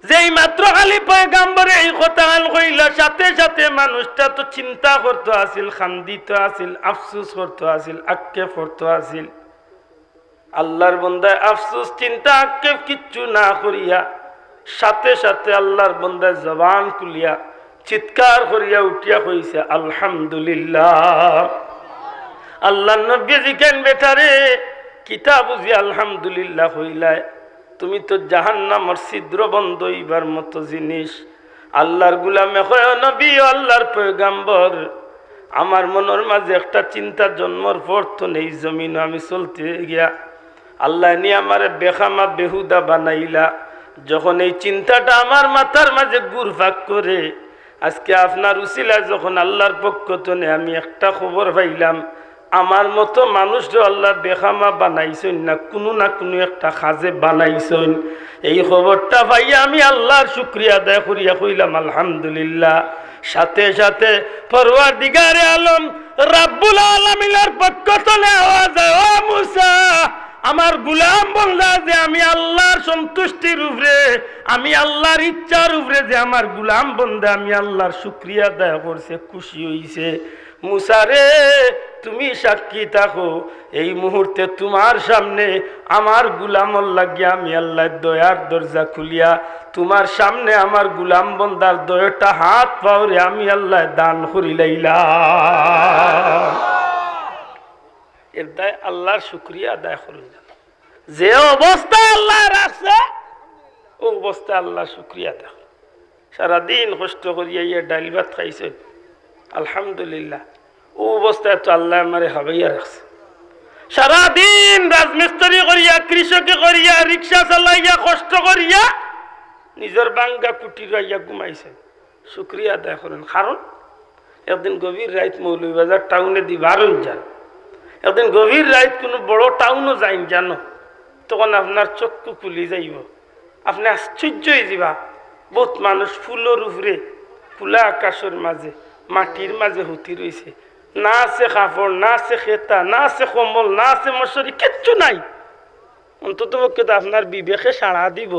যেই মাত্র খালি পয়গাম্বরে এই কথা কইলা সাথে সাথে মানুষটা তো চিন্তা করতে আসিল, খান্দিত আসিল, আফসুস করতে আসিল, আক্ষেপ করতে আসিল। আল্লাহর বান্দায় আফসুস চিন্তা আক্ষেপ কিচ্ছু না করিয়া সাথে সাথে আল্লাহর বান্দায় জবান খুলিয়া চিৎকার করিয়া উঠিয়া কইছে আলহামদুলিল্লাহ। আল্লাহর নবী জিকেন বেটারে কিতা বুঝি আলহামদুলিল্লাহ হইলায়? তুমি তো জাহান্নামের ছিদ্র বন্ধ হইবার মতো জিনিস। আল্লাহর গোলামে কয় নবী আল্লাহর পয়গাম্বর আমার মনের মাঝে একটা চিন্তা জন্মর পর তো নেই জমিন আমি চলতে গিয়া আল্লাহ নিয়ে আমারে বেখামা বেহুদা বানাইলা। যখন এই চিন্তাটা আমার মাথার মাঝে ঘুরপাক করে আজকে আপনার উসিলা যখন আল্লাহর পক্ষ থেকে আমি একটা খবর পাইলাম আমার মতো মানুষরা আল্লাহ বেখামা বানাইছেন না কোনো একটা কাজে বানাইছেন। এই খবরটা পাইয়া আমি আল্লাহর শুকরিয়া আদায় করিয়া কইলাম আলহামদুলিল্লাহ। সাথে সাথে পরওয়ারদিগারে আলম রাব্বুল আলামিনের পক্ষ থেকে আওয়াজ হয় ও মুসা আমার গোলাম বললা যে আমি আল্লাহর সন্তুষ্টির উপরে আমি আল্লাহর ইচ্ছার উপরে যে আমার গোলাম বন্দা আমি আল্লাহর শুকরিয়া আদায় করছে, খুশি হইছে। মুসা রে তুমি সাক্ষী থাকো এই মুহূর্তে তোমার সামনে আমার গোলামর লাগিয়া আমি আল্লাহর দয়ার দরজা খুলিয়া তোমার সামনে আমার গোলাম বন্দার দয়টা হাত পাওরে আমি আল্লাহ দান করি লাইলাম। এর দায় আল্লাহর শুকরিয়া আদায় করুন। যে অবস্থায় আল্লাহ রাখছে ও অবস্থায় আল্লাহ শুকরিয়া আদায়। সারাদিন কষ্ট করিয়া ইয়ে ডাইল ভাত খাইছে আলহামদুলিল্লাহ, ও অবস্থায় তো আল্লাহ আমারে হাবাইয়া রাখছে। সারাদিন রাজমিস্ত্রি করিয়া, কৃষকে করিয়া, রিক্সা চালাইয়া, কষ্ট করিয়া নিজের বাঙ্গা কুটি রাইয়া ঘুমাইছে। শুক্রিয়া আদায় করেন। কারণ একদিন গভীর রাত মৌলভীবাজার টাউনে দিবারই যান, একদিন গভীর রাত কোনো বড় টাউনও যাইন জানো, তখন আপনার চক্ষু খুলি যাইব, আপনি আশ্চর্য হয়ে যাবা। বহুত মানুষ ফুলের উপরে, খোলা আকাশের মাঝে, মাটির মাঝে হুতি রয়েছে, না আছে কাপড়, না আছে খেতা, না আছে কম্বল, না আছে মশারি, কিচ্ছু নাই। অন্তত পক্ষে তো আপনার বিবেকে সাড়া দিব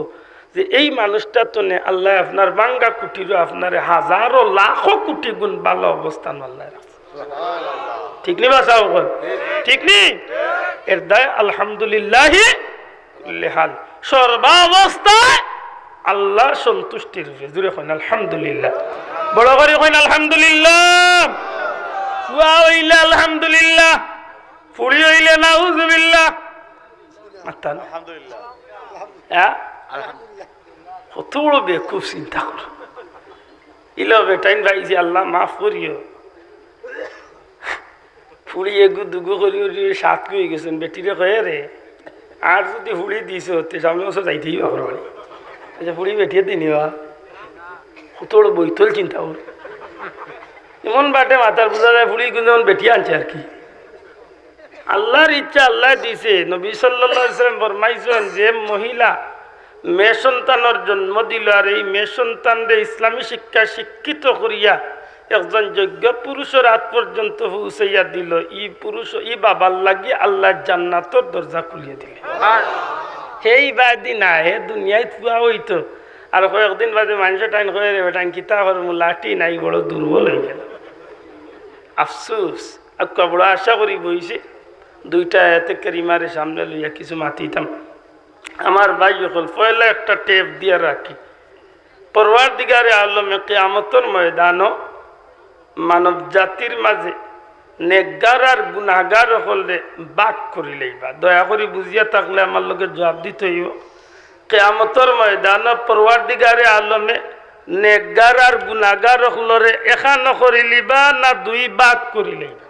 যে এই মানুষটা তো নে আল্লাহ আপনার বাঙ্গা কুটিরও আপনার হাজারো লাখো কোটি গুণ ভালো অবস্থান আল্লাহ রাখছে। ঠিক নি বাসা? ঠিক নি? এর দায় আলহামদুলিল্লাহ হাল, সর্বাবস্থায় আল্লাহ সন্তুষ্টির রূপে। জুড়ে কইন আলহামদুলিল্লাহ, বড় করে কইন আলহামদুলিল্লাহ, ফুয়া হইলে আলহামদুলিল্লাহ, ফুড়ি হইলে নাউজুবিল্লাহ, মাতান আলহামদুলিল্লাহ। হ্যাঁ, কত বড় বেকুব চিন্তা করো। ইলো বেটাইন ভাইছি আল্লাহ মাফ করিও, ফুড়ি এগু দুগু করি সাত হয়ে গেছেন, বেটিরে কয়ে রে আর যদি ফুড়ি দিছ হতে সামনে বছর যাইতেই বাপর বাড়ি। আচ্ছা ফুড়ি বেটিয়ে দিনি বা কত বড় বৈতল চিন্তা কর। এমন বাটে মাথার বোঝা যায় ফুড়ি কিন্তু যেমন বেটিয়ে আনছে আর কি। আল্লাহর ইচ্ছা আল্লাহ দিছে। নবী সাল্লাল্লাহু আলাইহি ওয়াসাল্লাম ফরমাইছেন যে মহিলা মেয়ে সন্তানের জন্ম দিল আর এই মেয়ে সন্তানরে ইসলামী শিক্ষা শিক্ষিত করিয়া একজন যোগ্য পুরুষের হাত পর্যন্ত পৌঁছাইয়া দিল, ই পুরুষ ই বাবার লাগিয়ে আল্লাহ জান্নাতের দরজা খুলিয়ে দিলে। সেই বাদি না হে দুনিয়ায় থুয়া হইতো আর কয়েকদিন বাদে মানুষের টাইম হয়ে রে বেটাইন কিতা হর লাঠি নাই, বড় দুর্বল হয়ে গেল। আফসোস আক্কা বড় আশা করি বইছে দুইটা এতে কেরিমারে সামনে লইয়া কিছু মাতিতাম। আমার ভাই হল পয়লা একটা টেপ দিয়া রাখি, পরওয়ারদিগারে আলমে কিয়ামতের ময়দানও মানব জাতির মাঝে নেকগার আর গুনাহগার হলে বাক করি লইবা। দয়া করি বুঝিয়া থাকলে আমার লোকের জবাব দিতে হইব। কিয়ামতের ময়দানও পরওয়ারদিগারে আলমে নেকগার আর গুনাহগার হলরে এখানো করি লিবা না দুই বাক করি লইবা?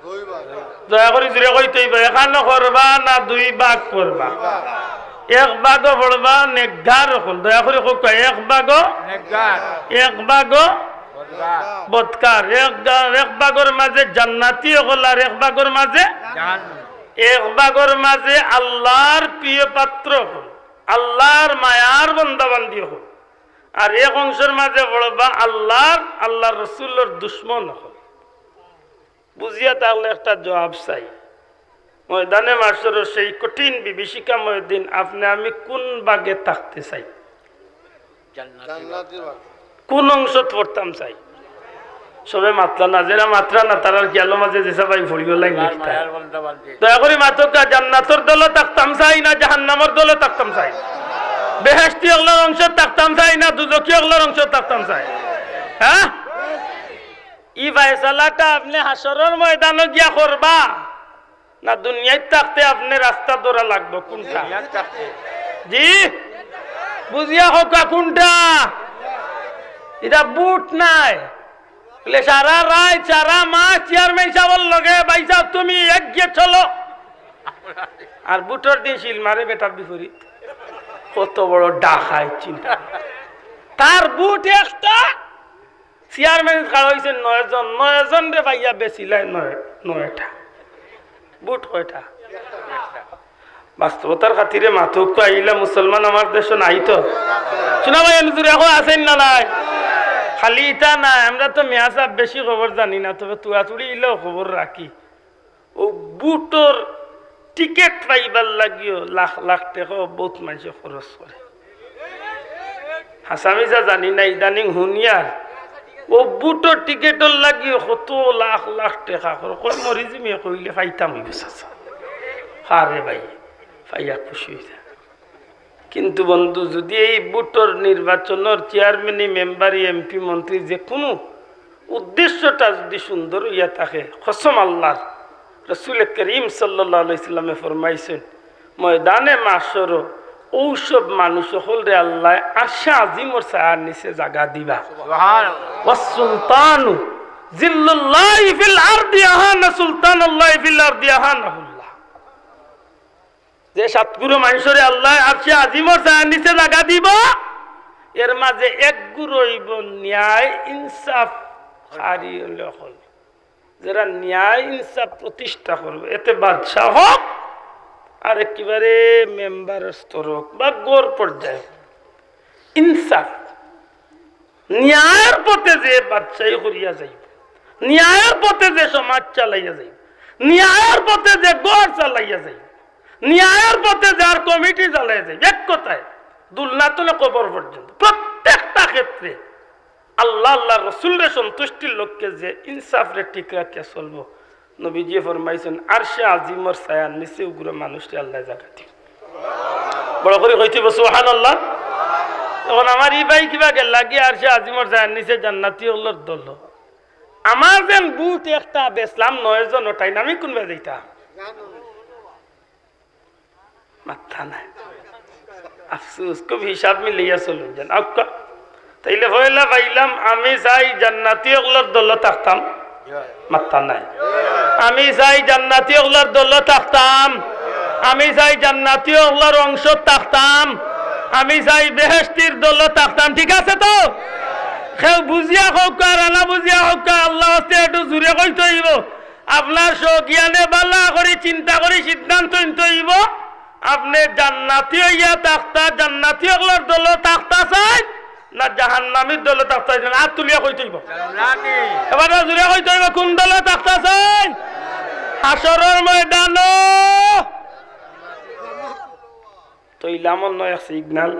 দয়া করি জুড়ে কইতে হইব, এখানো করবা না দুই বাক করবা? এক ভাগও পড়বা নেকগার হল। দয়া করে এক ভাগও নেকগার, এক ভাগও বদকার, এক ভাগের মাঝে জান্নাতি হল আর এক ভাগের মাঝে এক ভাগের মাঝে আল্লাহর প্রিয় পাত্র হল, আল্লাহর মায়ার বন্দাবান্দি হল, আর এক অংশের মাঝে পড়বা আল্লাহর রসুলের দুশ্মন হল। বুঝিয়া তাহলে একটা জবাব চাই। ময়দানে মাসর সেই কঠিন বিভীষিকাময় দিন আপনি আমি কোন ভাগে থাকতে চাই? কোন অংশ পড়তাম চাই? সবে মাত্রা না, যারা মাত্রা না তারার গেল মাঝে যে সবাই ভরিব লাগে। দয়া করে মাতকা জান্নাতের দলে থাকতাম চাই না জাহান্নামের দলে থাকতাম চাই? বেহেশতি অগলার অংশ থাকতাম চাই না দুজকি অগলার অংশ থাকতাম চাই? হ্যাঁ, ই ফায়সালাটা আপনি হাসরের ময়দানে গিয়া করবা না দুনিয়ায় থাকতে আপনি রাস্তা ধরা লাগবে? কোনটা? জি বুঝিয়া হোক কোনটা? এটা বুট নাই বলে সারা রায় সারা মাস চেয়ারম্যান সাহেবের লগে বাইসা তুমি এক গিয়ে চলো, আর বুটের দিন শিল মারে বেটার বিপরীত। কত বড় ডাকাই চিন্তা। তার বুট একটা চেয়ারম্যান খাড়া হয়েছে 9 জন, 9 জন রে পাইয়া বেচিলাই 9টা বুট। কয়টা? বাস্তবতার খাতিরে মাথুক আইলা মুসলমান আমার দেশ নাই তো শোনা ভাই এখন আছেন না নাই? খালি ইটা না, আমরা তো মেয়া সাহেব বেশি খবর জানি না, তবে তুড়াতুড়ি ইলেও খবর রাখি। ও বুটর টিকেট পাইবার লাগিও লাখ লাখ টাকা বহুত মানুষ খরচ করে। হাসামিজা জানি না, ইদানিং হুনিয়ার ও বুটর টিকেটর লাগিও কত লাখ লাখ টাকা খরচ করে। মরিজিমে কইলে ফাইতাম হারে ভাই ফাইয়া খুশি হয়ে। কিন্তু বন্ধু যদি এই বুটর নির্বাচনের চেয়ারম্যানই মেম্বারি এমপি মন্ত্রী যে কোনো উদ্দেশ্যটা যদি সুন্দর হইয়া থাকে, কসম আল্লাহর রসুল করিম সাল্লাল্লাহু আলাইহি সাল্লামে ফরমাইছেন ময়দানে মাশর ওসব মানুষ হলরে আল্লাহ আরশে আজিমর ছায়ার নিচে জায়গা দিবা। সুবহানাল্লাহ। ওয়াস সুলতানু জিল্লুল্লাহি ফিল আরদি আহানা সুলতানুল্লাহি ফিল আরদি আহানাহুল্লাহ। যে সাতগুরু মানুষরে আল্লাহ আরশে আজিমর ছায়ার নিচে জায়গা দিব, এর মাঝে এক গুরু হইব ন্যায় ইনসাফ হারি হল, যারা ন্যায় ইনসাফ প্রতিষ্ঠা করবে, এতে বাদশাহ হোক আর একেবারে মেম্বারের স্তর হোক বা গোর পর্যায়ে ইনসাফ ন্যায়ের পথে যে বাদশাহী করিয়া যাইব, ন্যায়ের পথে যে সমাজ চালাইয়া যাইব, ন্যায়ের পথে যে গড় চালাইয়া যাইব, ন্যায়ের পথে যার কমিটি চালাইয়া যাইব, এক কথায় দুলনাতলে কবর পর্যন্ত প্রত্যেকটা ক্ষেত্রে আল্লাহ আল্লাহ রসুলের সন্তুষ্টির লক্ষ্যে যে ইনসাফ রে ঠিক রাখিয়া চলব, নবীজি ফরমাইছেন আরশে আজিমর ছায়ার নিচে উগ্র মানুষটি আল্লাহ জায়গা দিব। বড় করে কইতে সুবহানাল্লাহ। এখন আমার ই ভাই কিবা গেল লাগে আরশে আজিমর ছায়ার নিচে জান্নাতি হলোর দল, আমার যেন বুট একটা বেসলাম 9 জন ওটাই না, আমি কোনবা যাইতাম মাথা নাই। আফসোস খুব হিসাব মিলিয়া চলুন যেন আক্কা তাইলে হইলা পাইলাম আমি চাই জান্নাতি ওগুলোর দল থাকতাম, মাথা নাই। আমি চাই জান্নাতি ওগুলোর দল থাকতাম, আমি চাই জান্নাতি ওগুলোর অংশ থাকতাম, আমি চাই বেহেশতির দল থাকতাম। ঠিক আছে তো? কেউ বুঝিয়া হোক আর আনা বুঝিয়া হোক, আল্লাহ হস্তে একটু জুড়ে কইতে হইব। আপনার সজ্ঞানে বালা করে চিন্তা করে সিদ্ধান্ত নিতে হইব। আপনি জান্নাতি হইয়া থাকতা, জান্নাতি ওগুলোর দল থাকতা চাই না জাহান্নামীর দলে থাকতে চাই? হাত তুলিয়া কইতে হইব, এবার জুড়ে কইতে হইব কোন দলে থাকতে চাই? হাসরের ময়দান তৈলামন নয় সিগনাল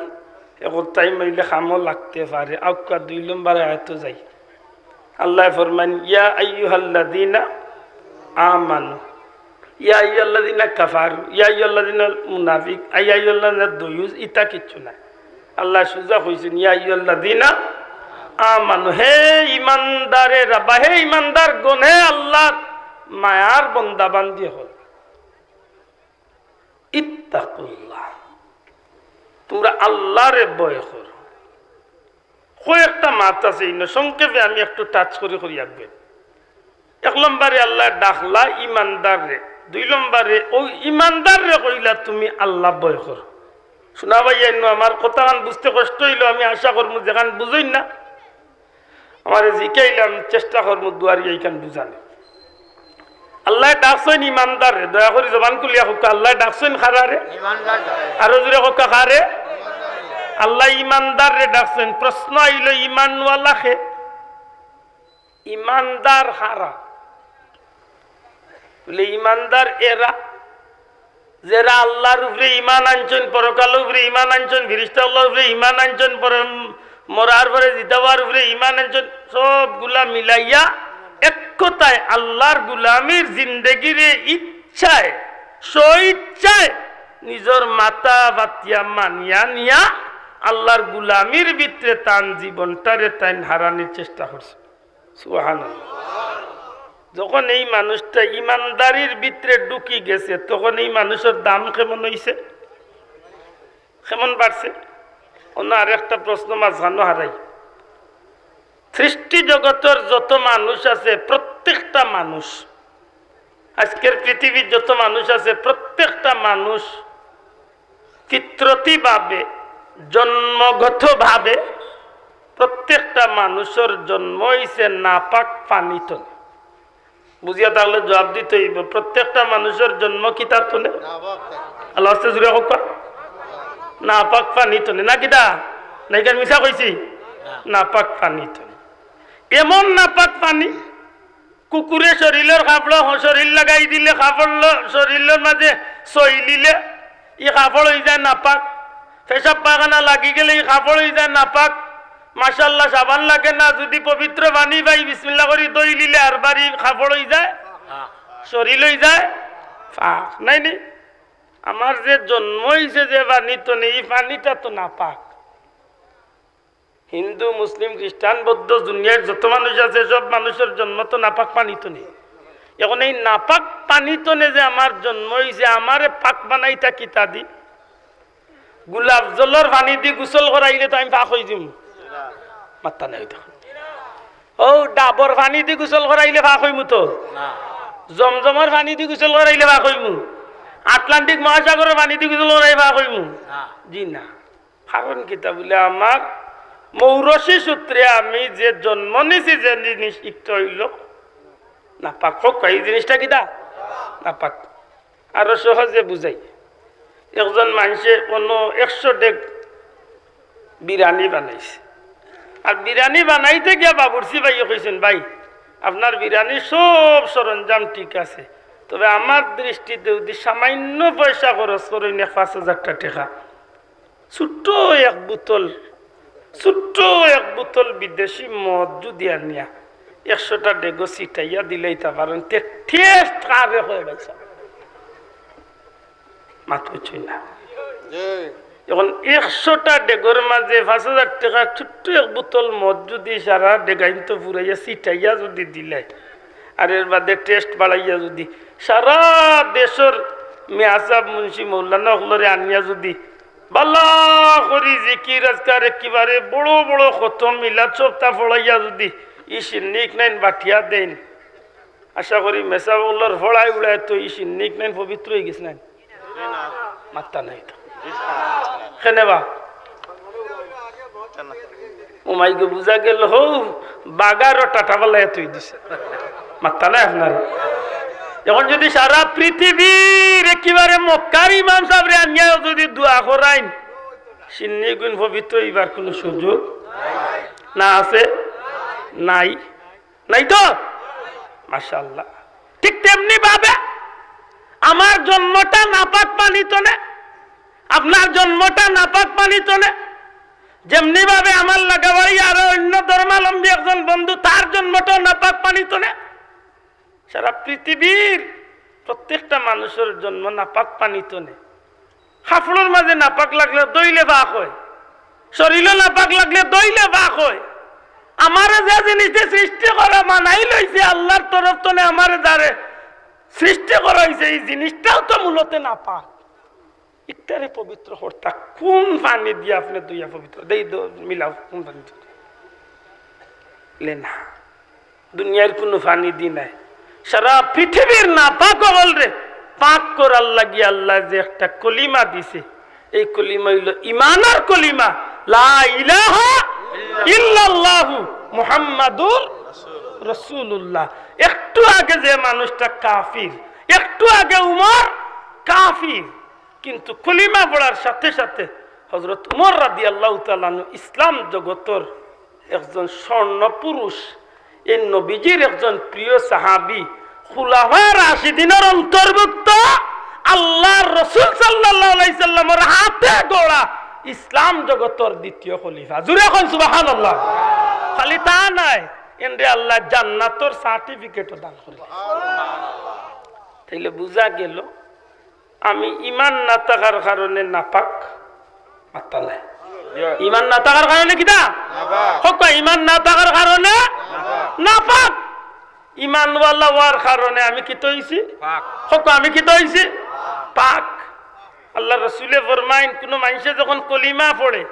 এখন টাইম হইলে খামো লাগতে পারে। আউকা 2 নম্বর আয়াত যাই, আল্লাহ ফরমান ইয়া আইয়ুহাল্লাযিনা আমানু ইয়া আইয়ুহাল্লাযিনা কাফারু ইয়া আইয়ুহাল্লাযিনা মুনাফিক ইয়া আইয়ুহাল্লাযিনা দুয়ুস, ইতা কিচ্ছু নাই। আল্লাহ সুজা কইছেন ইয়া আইয়ুহাল্লাযিনা আমানু, হে ঈমানদারেরা বা হে ঈমানদার গণ, হে আল্লাহর মায়ার বান্দা বান্দি হল, ইত্তাকুল্লাহ, তোমরা আল্লাহরে ভয় করো। কয়েকটা মাত আছে, সংক্ষেপে আমি একটু টাচ করে রাখবেন। 1 নম্বরে আল্লাহ ডাকলা ঈমানদার রে, 2 নম্বরে ওই ঈমানদার রে কইলা তুমি আল্লাহ ভয় করো। শোনা ভাই আমার কথা বুঝতে কষ্ট হইল, আমি আশা করবো যেখান বুঝই না আমার জিকাইলাম চেষ্টা করবো দুয়ারি এইখান বুঝানে। আল্লাহ ডাকছেন ঈমানদার রে, দয়া করে জবান খুলিয়া হোক আল্লাহ ডাকছেন খারারে, আরো জোরে হোক খারে। আল্লাহ ঈমানদার রে ডাকছেন। প্রশ্ন আইল ঈমানওয়ালা খে, ঈমানদার হারা বলে ঈমানদার এরা যারা আল্লাহর উপরে ঈমান আনছেন, পরকালের উপরে ঈমান আনছেন, ফেরেশতার উপরে ঈমান আনছেন, মরার পরে জিতাবার উপরে ঈমান আনছেন, সবগুলা মিলাইয়া এক কথায় আল্লাহর গুলামির জিন্দেগিরে ইচ্ছায় স্বইচ্ছায় নিজের মাথা বাতিয়া মানিয়া নিয়া আল্লাহর গুলামির ভিতরে তান জীবনটারে তাই হারানোর চেষ্টা করছে। সুবহানাল্লাহ। যখন এই মানুষটা ইমানদারির ভিতরে ঢুকি গেছে, তখন এই মানুষের দাম কেমন হইছে, কেমন বাড়ছে। অন্য আর একটা প্রশ্ন মাঝখানো হারাই, সৃষ্টি জগতের যত মানুষ আছে প্রত্যেকটা মানুষ, আজকের পৃথিবীর যত মানুষ আছে প্রত্যেকটা মানুষ ফিতরতিভাবে জন্মগতভাবে প্রত্যেকটা মানুষের জন্ম হইছে নাপাক পানিতে। বুঝিয়া তাহলে জবাব দিতে হইব, প্রত্যেকটা মানুষের জন্ম কি তার তনে আল্লাহ জুড়ে হোক নাপাক পানিতে না কিটা নাইকার মিশা কইছি, নাপাক পানিতে। এমন নাপাক পানি কুকুরে শরীরের কাপড় শরীর লাগাই দিলে কাপড় শরীরের মাঝে সইলিলে ই কাপড় হয়ে যায় নাপাক, পেশাব পায়খানা লাগি গেলে ই কাপড় হয়ে যায় নাপাক। মাশাআল্লাহ সাবান লাগে না, যদি পবিত্র পানি ভাই বিসমিল্লাহ করে দই লিলে আর বাড়ি কাপড় হয়ে যায়, শরীর হয়ে যায় পাক। নাই নি আমার যে জন্ম হয়েছে যে পানি তো নেই, এই পানিটা তো নাপাক। হিন্দু মুসলিম খ্রিস্টান বৌদ্ধ দুনিয়ার যত মানুষ আছে সব মানুষের জন্ম তো নাপাক পানি তো নেই। এখন এই নাপাক পানি তো নে যে আমার জন্ম হয়েছে, আমারে পাক বানাইতা কিতা দি? গোলাপ জলের পানি দি গোসল করাইলে তো আমি পাক হয়ে যাম, মাত্তা নাই। ও ডাবর পানি দি গোসল করাইলে ভাগ হইমু তো জমজমের পানি দি গোসল করাইলে ভাগ হইমু আটলান্টিক মহাসাগরের পানি দি গোসল করাই ভাগ হইমু জি না কারণ কিতা বলে আমার মৌরসী সূত্রে আমি যে জন্ম নিছি যে জিনিস ইষ্ট হইল নাপাক হোক এই জিনিসটা কিতা নাপাক আরো সহজে বুঝাই একজন মানুষে কোনো 100 ডেক বিরিয়ানি বানাইছে আর বিরিয়ানি বানাইতে গিয়া বাবুর্চি ভাইও কইছেন ভাই আপনার বিরিয়ানি সব সরঞ্জাম ঠিক আছে তবে আমার দৃষ্টিতে যদি সামান্য পয়সা খরচ করেন 5,000 টাকা ছোট্ট এক বোতল বিদেশি মদ যদি আনিয়া 100টা ডেগো ছিটাইয়া দিলেই তা পারেন টেস্ট কারে হয়ে গেছে মাত্র ছুঁই না এখন 100টা ডেগোর মাঝে 5,000 টাকা ছোট্ট এক বোতল মদ যদি সারা ডেগাইন তো ফুরাইয়া ছিটাইয়া যদি দিলে আর এর বাদে টেস্ট বাড়াইয়া যদি সারা দেশের মেয়াসাব মুন্সি মৌলানা হলরে আনিয়া যদি বাল্লা করি জিকির আজকার একেবারে বড় বড় খতম মিলাদ সপ্তাহ ফড়াইয়া যদি ইসিন্নিক নাইন বাঠিয়া দেন আশা করি মেসাবুল্লার ফড়াই উড়ায় তো ইসিন্নিক নাইন পবিত্র হয়ে গেছে না মাত্তা নাই তো কেনেবা উমাইকে বুঝা গেল হো বাগারও টাটা বেলায় তুই দিছে মাত্তা নাই আপনার এখন যদি সারা পৃথিবীর একেবারে মক্কার ইমাম সাহেবরে আনিয়া যদি দোয়া করাইন সিন্নি গুণ পবিত্র এবার কোন সুযোগ না আছে নাই নাই তো মাশাআল্লাহ ঠিক তেমনি ভাবে আমার জন্মটা নাপাক পানিত না আপনার জন্মটা নাপাক পানিত না যেমনি ভাবে আমার লাগাবাড়ি আরো অন্য ধর্মাবলম্বী একজন বন্ধু তার জন্মটা নাপাক পানিত না সারা পৃথিবীর প্রত্যেকটা মানুষের জন্ম নাপাক পানিত নে হাফড়োর মাঝে নাপাক লাগলে দইলে বাক হয় শরীরে নাপাক লাগলে দইলে বাক হয় আমারে যে জিনিসটা সৃষ্টি করা মানাই লইছে আল্লাহর তরফ তনে আমারে যারে সৃষ্টি করা হয়েছে এই জিনিসটাও তো মূলত নাপাক ইত্যাদি পবিত্র হর্তা কোন পানি দিয়ে আপনি দুইয়া পবিত্র দেই মিলাও কোন পানি লেনা দুনিয়ার কোনো পানি দি নাই সারা পৃথিবীর না পাক হল রে পাক করার লাগিয়ে আল্লাহ যে একটা কলিমা দিছে এই কলিমা হইল ইমানের কলিমা লা ইলাহা ইল্লাল্লাহু মুহাম্মাদুর রাসূলুল্লাহ একটু আগে যে মানুষটা কাফির একটু আগে উমর কাফির কিন্তু কলিমা পড়ার সাথে সাথে হযরত উমর রাদিয়াল্লাহু তাআলা ইসলাম জগতের একজন স্বর্ণ পুরুষ এই নবীজির একজন প্রিয় সাহাবী খুলাফায়ে রাশিদিনের অন্তর্ভুক্ত আল্লাহর রাসূল সাল্লাল্লাহু আলাইহি সাল্লামের হাতে গড়া ইসলাম জগতের দ্বিতীয় খলিফা জুরে কোন সুবহানাল্লাহ খালি তা নাই এন্ডে আল্লাহ জান্নাতের সার্টিফিকেটও দান করে সুবহানাল্লাহ তাইলে বুঝা গেল আমি ঈমান না থাকার কারণে নাপাক মাত্তা নাই ঈমান না থাকার কারণে কিটা নাপাক ঈমান না থাকার কারণে নাপাক ঈমানওয়ালা হওয়ার কারণে আমি কি হইছি পাক আমি কি হইছি পাক আল্লাহ রাসূলে ফরমাইন কোন মানুষে যখন কলিমা পড়ে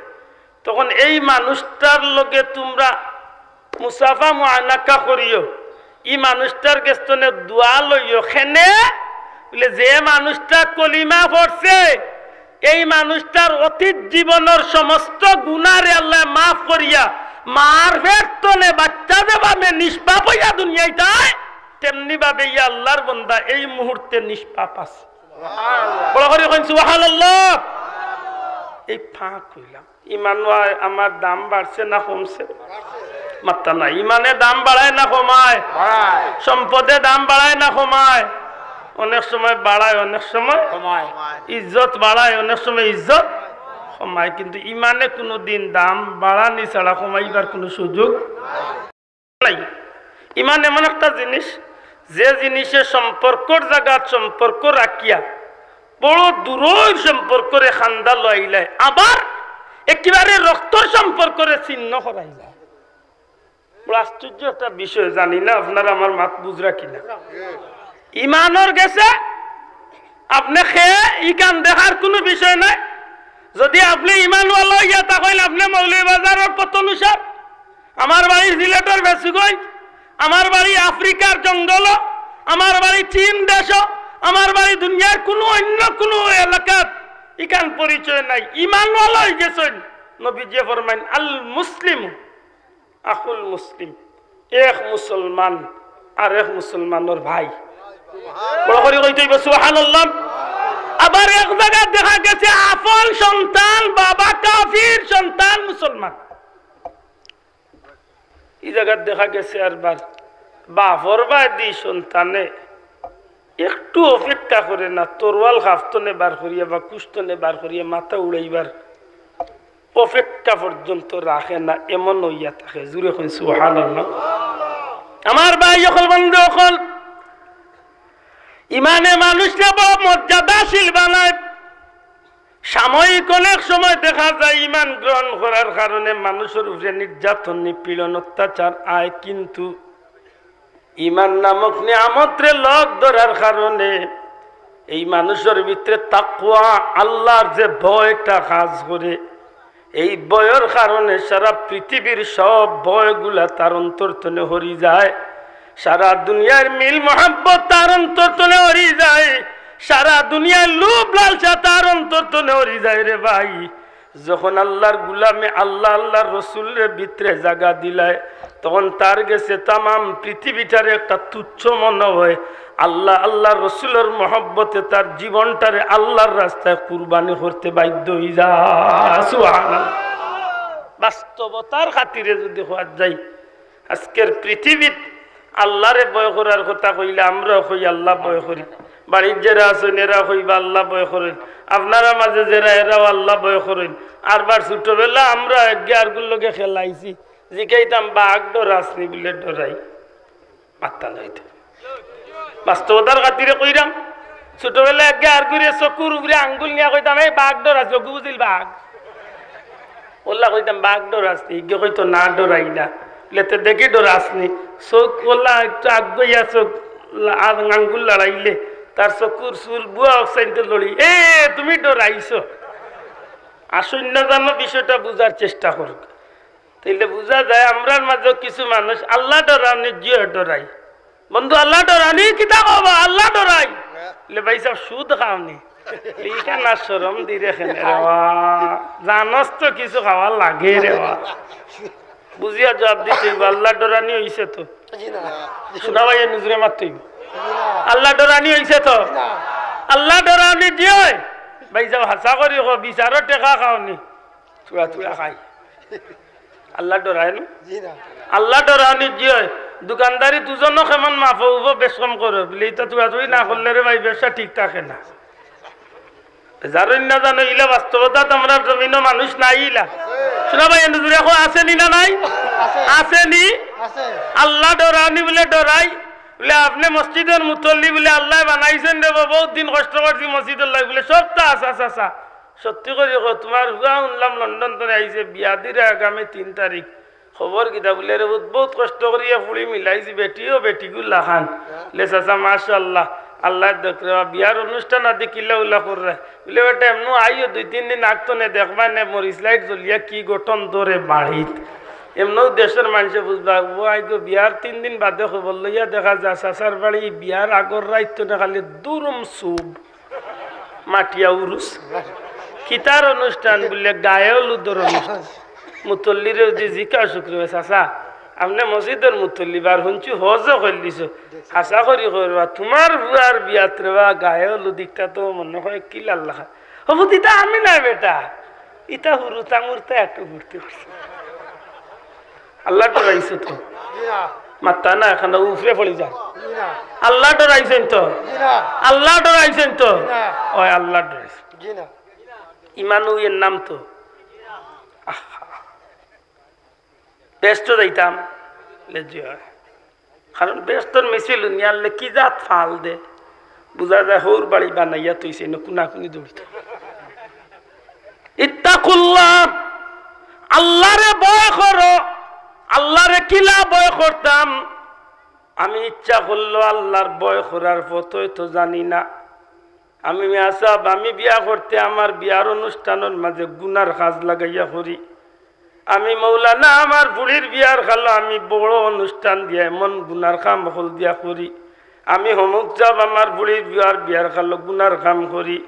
তখন এই মানুষটার লগে তোমরা মুসাফা মুআনাকা করিও এই মানুষটার গেস্তনে দোয়া লইও খেনে বলে যে মানুষটা কলিমা পড়ছে এই মানুষটার অতীত জীবনের সমস্ত গুনাহরে আল্লাহ মাফ করিয়া মার বেতনে বাচ্চা যেভাবে নিষ্পাপ হইয়া দুনিয়ায় যায় তেমনি ভাবে ইয়া আল্লাহর বান্দা এই মুহূর্তে নিষ্পাপ আছে সুবহানাল্লাহ বলা করে কোন সুবহানাল্লাহ এই ফাঁক হইলাম ঈমান আমার দাম বাড়ছে না কমছে মাত্রা না ঈমানে দাম বাড়ায় না কমায় বাড়ায় সম্পদে দাম বাড়ায় না কমায় অনেক সময় বাড়ায় অনেক সময় কমায় ইজ্জত বাড়ায় অনেক সময় ইজ্জত কমায় কিন্তু ঈমানে কোনো দিন দাম বাড়ানি ছাড়া কমাইবার কোনো সুযোগ নাই ঈমান এমন একটা জিনিস যে জিনিসের সম্পর্কর জায়গা সম্পর্ক রাখিয়া বড় দূরের সম্পর্করে খান্দা লইলে আবার একেবারে রক্তর সম্পর্করে চিহ্ন করাই যায় বড় আশ্চর্য একটা বিষয় জানি না আপনারা আমার মাত বুঝরা কিনা ঈমানের গেছে আপনি খেয়ে ইকান দেখার কোনো বিষয় নাই যদি আপনি ঈমানওয়ালা হইয়া তাহলে আপনি মৌলভীবাজারের পথ অনুসার আমার বাড়ি সিলেটের বেসুগঞ্জ, আমার বাড়ি আফ্রিকার জঙ্গল, আমার বাড়ি চীন দেশ, আমার বাড়ি দুনিয়ার কোনো অন্য কোনো এলাকাত ইকান পরিচয় নাই। ইমান ওয়ালাই গেছেন নবীজি ফরমাইন আল মুসলিম আকুল মুসলিম, এক মুসলমান আর এক মুসলমানের ভাই। বড় করে কইতে হইব সুবহানাল্লাহ। আবার এক জায়গায় দেখা গেছে আপন সন্তান বাবা কাফির, সন্তান মুসলমান। এই জায়গায় দেখা গেছে আরবার বাপর বাদি সন্তানে একটু অপেক্ষা করে না, তরোয়াল হাফতনে বার করিয়া বা কুস্তনে বার করিয়া মাথা উড়াইবার অপেক্ষা পর্যন্ত রাখে না, এমন হইয়া থাকে। জুড়ে কই সুবহানাল্লাহ। আমার ভাই সকল বন্ধু সকল, ইমানে মানুষকে বড় মর্যাদাশীল বানায়। সাময়িক অনেক সময় দেখা যায় ইমান গ্রহণ করার কারণে মানুষের উপরে নির্যাতন, নিপীড়ন, অত্যাচার আয়, কিন্তু ইমান নামক নিয়ামতরে লগ ধরার কারণে এই মানুষের ভিতরে তাকওয়া, আল্লাহর যে ভয়টা কাজ করে, এই ভয়ের কারণে সারা পৃথিবীর সব ভয়গুলা তার অন্তর্তনে হরি যায়। সারা দুনিয়ার মিল মোহাব্বত তার অন্তর্তনে হরি যায়। সারা দুনিয়ার লোভ লালসা তার অন্তর্তনে হরি যায় রে ভাই। যখন আল্লাহর গুলামে আল্লাহ আল্লাহর রসুলের ভিতরে জায়গা দিলায়, তখন তার গেছে তামাম পৃথিবীটারে একটা তুচ্ছ মনে হয়। আল্লাহ আল্লাহর রসুলের মহব্বতে তার জীবনটারে আল্লাহর রাস্তায় কুরবানি করতে বাধ্য হয়ে যায়। সুবহানাল্লাহ। বাস্তবতার খাতিরে যদি হওয়া যায়, আজকের পৃথিবীত আল্লাহরে ভয় করার কথা কইলে আমরা কই আল্লাহ ভয় করি। বাড়ির যারা আছেন এরা কইবা আল্লাহ ভয় করেন, আপনারা মাঝে যারা এরাও আল্লাহ ভয় করেন। আরবার ছোটবেলা আমরা এগারগুলোকে খেলাইছি, জিকাইতাম বাঘ ডরাসনি বলে ডরাই, মাত্তা নইতে। বাস্তবতার খাতিরে কইরাম, ছোটবেলা এগার করে চকুর উপরে আঙ্গুল নিয়ে কইতাম এই বাঘ ডরাস, চকু বুঝিল বাঘ, ওল্লা কইতাম বাঘ ডরাসনি, ইগে কইতো না ডরাই না, লেতে দেখি ডরাসনি। চোখ ওল্লা একটু আগুইয়া চোখ আঙ্গুল লড়াইলে তার চকুর চুল বুয়া অক্সাইনতে লড়ি, এ তুমি ডরাইছ। আসুন না জানো বিষয়টা বুঝার চেষ্টা করুক, তাইলে বুঝা যায় আমরার মাঝে কিছু মানুষ আল্লাহ ডরানি জিও ডরাই। বন্ধু আল্লাহ ডরানি কিতা কবা আল্লাহ ডরাই লে ভাই সব সুদ খাওনি না সরম দি রেখে জানস তো কিছু খাওয়া লাগে রে বুঝিয়া জবাব দিতে আল্লাহ ডরানি হইছে তো শোনা ভাই নিজরে মারতেই আল্লাহ ডরানি হইছে তো আল্লাহ ডরানি জিও ভাই সব হাসা করি বিচারো টেকা খাওনি চূড়া চূড়া খাই আল্লাহ ডরায় না আল্লাহ ডরানি জিও দোকানদারি দুজনও কেমন মাফ হব বেশ কম করো বলে এটা চূড়াচুড়ি না করলে রে ভাই ব্যবসা ঠিক থাকে না যারই না জানো ইলা বাস্তবতা তোমরা জমিন মানুষ নাই ইলা শোনা ভাই নজরে এখন আসেনি না নাই আসেনি আল্লাহ ডরানি বলে ডরাই বলে আপনি মসজিদের মুসল্লি বলে আল্লাহ বানাইছেন দেব বহুত দিন কষ্ট করছি মসজিদের লাই বলে সবটা আসা আসা সত্যি করি তোমার হুয়া শুনলাম লন্ডন তো আইছে বিয়া দিরে আগামী 3 তারিখ খবর কিতা বলে রে বহুত কষ্ট করিয়া ফুড়ি মিলাইছি বেটিও বেটিগুলা খান লে চাচা মাশাআল্লাহ আল্লাহ দেখরে বিয়ার অনুষ্ঠান আদি কিলা উল্লা করে বলে বেটা এমন আইও 2-3 দিন আগতো নে দেখবা নে মোর স্লাইড জ্বলিয়া কি গঠন ধরে বাড়িত এমনও দেশের মানুষে বুঝবা ও আইগো বিয়ার 3 দিন বাদে খবর লইয়া দেখা যায় চাচার বাড়ি বিয়ার আগর রাইত তো খালি দুরুম সুব মাটিয়া উরুস কিতার অনুষ্ঠান বলে গায়েও লুদর অনুষ্ঠান মুতল্লিরে যদি জিকা শুক্র চাচা আপনি মসজিদের মুতল্লি বার শুনছি হজও করে দিছ হাসা করি করবা তোমার বুয়ার বিয়াত রেবা গায়েও লুদিকটা তো মনে হয় কি লাল্লা হবু দিতা আমি না বেটা ইটা হুরু তাঙুরতে একটু ঘুরতে করছে আল্লাহ ডরাইছে তো মাত্তা না এখানে উফরে পড়ে যায় আল্লাহ ডরাইছেন তো আল্লাহ ডরাইছেন তো ওই আল্লাহ ডরাইছে ইমানু এর নাম তো ব্যস্ত যাইতাম কারণ ব্যস্তর মিছিল নিয়ালে কি জাত ফাল দে বুঝা যায় হৌর বাড়ি বানাইয়া তৈছে কুনাকুনি দৌড়িত ইত্তাকুল্লাহ আল্লাহরে ভয় করো আল্লাহরে কিলা ভয় করতাম আমি ইচ্ছা করলো আল্লাহর ভয় করার পথই তো জানি না আমি মেয়াসাব আমি বিয়া করতে আমার বিয়ার অনুষ্ঠানের মাঝে গুনার কাজ লাগাইয়া করি আমি মৌলানা আমার বুড়ির বিয়ার খালো আমি বড় অনুষ্ঠান দিয়া এমন গুনার কাম হল দিয়া করি, আমি হমুক যাব আমার বুড়ির বিয়ার খালো গুনার কাম করি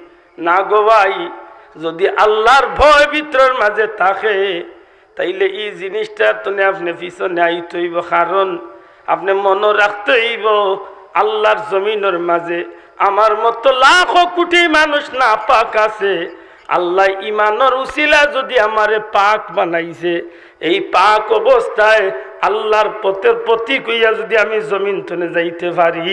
না গো ভাই। যদি আল্লাহর ভয় ভিতরের মাঝে থাকে তাইলে এই জিনিসটা তো আপনি পিছনে আইতে হইব, কারণ আপনি মনে রাখতে হইব আল্লাহর জমিনের মাঝে আমার মতো লাখো কোটি মানুষ না পাক আছে। আল্লাহ ইমানের উসিলা যদি আমারে পাক বানাইছে, এই পাক অবস্থায় আল্লাহর পথের প্রতীক হইয়া যদি আমি জমিন তনে যাইতে পারি,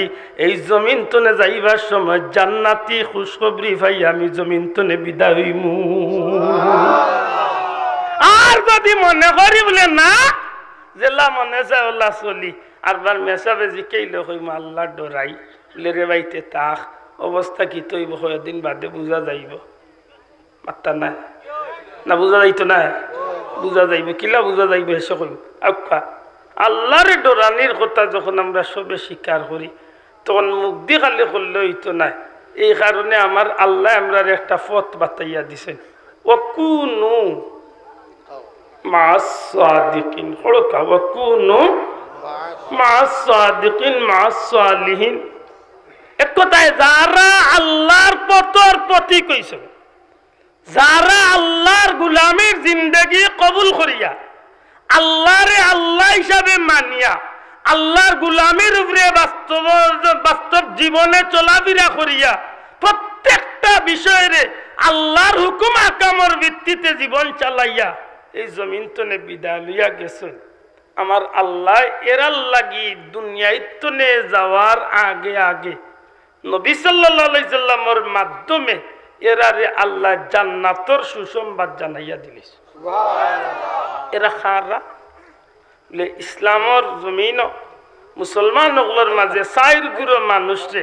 এই জমিন তনে যাইবার সময় জান্নাতি খুশখবরি ভাই আমি জমিন তনে বিদায় হইমু। আর যদি মনে করি বলে না জেলা মনে চায় ওলা চলি আর বার মেসাবে জিকেইলে হইম আল্লাহ ডরাই বলে রে বাইতে তাক অবস্থা কি তৈব কয়েকদিন বাদে বুঝা যাইব। মাত্তা না না বুঝা যাইতো না, বুঝা যাইব কিলা বুঝা যাইব এসে কইব। আচ্ছা আল্লাহরে ডরানির কথা যখন আমরা সবে স্বীকার করি তখন মুখ দিয়ে খালি করলে হইতো না। এই কারণে আমার আল্লাহ আমরা একটা পথ বাতাইয়া দিছেন, ওয়াকুনু মা'আস সাদিকিন, হড়কা ওয়াকুনু মা'আস সাদিকিন মা'আস সালিহিন। এক কথায় যারা আল্লাহর পথের প্রতীক হইছে, যারা আল্লাহর গোলামীর জিন্দেগি কবুল করিয়া আল্লাহরে আল্লাহ হিসাবে মানিয়া আল্লাহর গোলামীর উপরে বাস্তব জীবনে চলাফেরা করিয়া প্রত্যেকটা বিষয়ে আল্লাহর হুকুম আকামের ভিত্তিতে জীবন চালাইয়া এই জমিন তনে বিদায় লইয়া গেছেন। আমার আল্লাহ এরার লাগি দুনিয়ায় তনে যাওয়ার আগে আগে নবী সাল্লাল্লাহু আলাইহি সাল্লামের মাধ্যমে এরারে আল্লাহ জান্নাতের সুসংবাদ জানাইয়া দিলেন। সুবহানাল্লাহ। এরা খারা বলে ইসলামের জমিন মুসলমানগুলোর মাঝে চার গুরু মানুষরে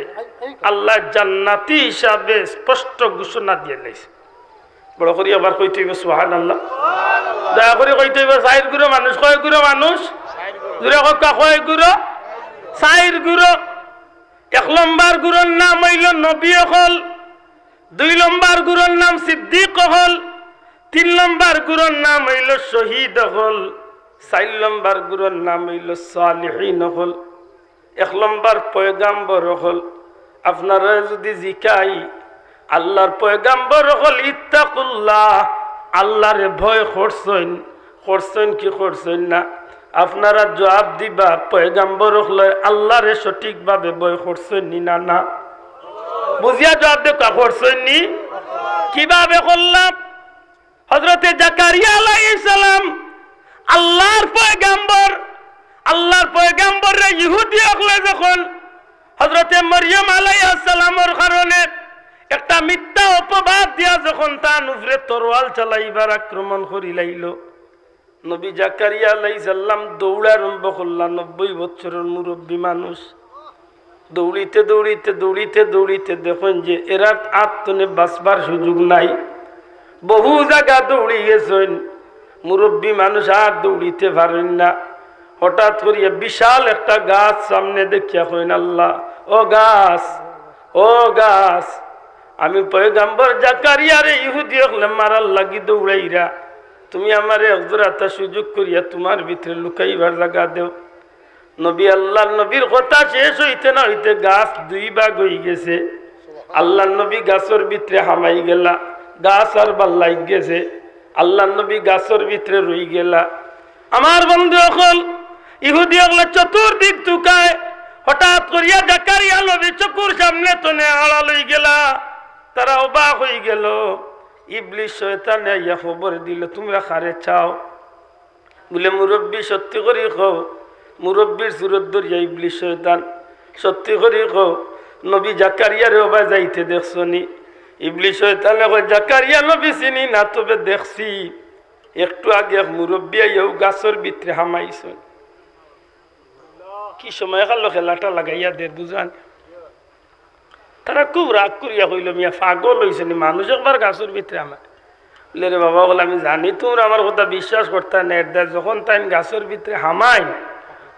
আল্লাহ জান্নাতি হিসাবে স্পষ্ট ঘোষণা দিয়ে লাইছে। বড় করে আবার কইতে হইব সুবহানাল্লাহ, দয়া করে কইতে হইব চার গুরু মানুষ। কয় গুরু মানুষ? জোরে কা কয় গুরু? চার গুরু। এক নম্বর গুরুর নাম হইল নবী হল, দুই নম্বর গুরুর নাম সিদ্দিক হল, তিন নম্বর গুরুর নাম হইল শহীদ হল, চার নম্বর গুরুর নাম হইল সালিহিন হল, এক নম্বর পয়গাম্বর হল। আপনারা যদি জিকাই আল্লাহর পয়গাম্বর হল ইত্তাকুল্লাহ, আল্লাহরে ভয় করছেন, করছেন কি করছেন না আপনারা জবাব দিবা পয়গাম্বর হল আল্লাহরে সঠিকভাবে ভয় করছেন নি না না বুঝিয়া জবাব দেখা করছেন নি। কিভাবে করলাম? হযরতে জাকারিয়া আলাইহিস সালাম আল্লাহর পয়গাম্বর, আল্লাহর পয়গাম্বররা ইহুদি হলে যখন হযরতে মরিয়ম আলাইহিস সালামের কারণে একটা মিথ্যা অপবাদ দিয়া যখন তার উপরে তরোয়াল চালাইবার আক্রমণ করি লাইল, নবী জাকারিয়া আলাইহিস সালাম দৌড়া আরম্ভ করলেন। 90 বছরের মুরব্বী মানুষ দৌড়িতে দৌড়িতে দৌড়িতে দৌড়িতে দেখেন যে এরা আত্মনে বাঁচবার সুযোগ নাই, বহু জায়গা দৌড়ি গেছেন, মুরব্বী মানুষ আর দৌড়িতে পারেন না। হঠাৎ করিয়া বিশাল একটা গাছ সামনে দেখিয়া কইন আল্লাহ ও গাছ, ও গাছ, আমি পয়গাম্বর জাকারিয়ারে ইহুদি হলে মারার লাগি দৌড়াইরা, তুমি আমার একজোড়াটা সুযোগ করিয়া তোমার ভিতরে লুকাইবার জায়গা দেও। নবী আল্লাহ নবীর কথা শেষ হইতে না হইতে গাছ দুই ভাগ হয়ে গেছে। আল্লাহ নবী গাছের ভিতরে হামাই গেলা, গাছ আর বাল্লাই গেছে, আল্লাহ নবী গাছের ভিতরে রই গেলা। আমার বন্ধু এখন ইহুদি হলে চতুর্দিক তুকায়, হঠাৎ করিয়া জাকারিয়া নবী চকুর সামনে তনে আড়া লই গেলা। তারা অবাক হয়ে গেল। ইবলিস শয়তান ইয়া খবর দিল তোমরা খারে চাও বলে মুরব্বী সত্যি করি খাও। মুরব্বীর সুরত ধরিয়া ইবলিস শয়তান সত্যি করি খাও নবী জাকারিয়ারে ওবা যাইতে দেখছো নি? ইবলিস শয়তান জাকারিয়া নবী চিনি না, তবে দেখছি একটু আগে মুরব্বী আইয়াও গাছের ভিতরে হামাইছ। কি সময় খালো খেলাটা লাগাইয়া দে বুঝান। তারা খুব রাগ করিয়া কইল মিয়া পাগল হয়েছে নি, মানুষ একবার গাছের ভিতরে আমার বলে রে বাবা বলে আমি জানি তোমরা আমার কথা বিশ্বাস করতে না। যখন তাই গাছের ভিতরে হামাই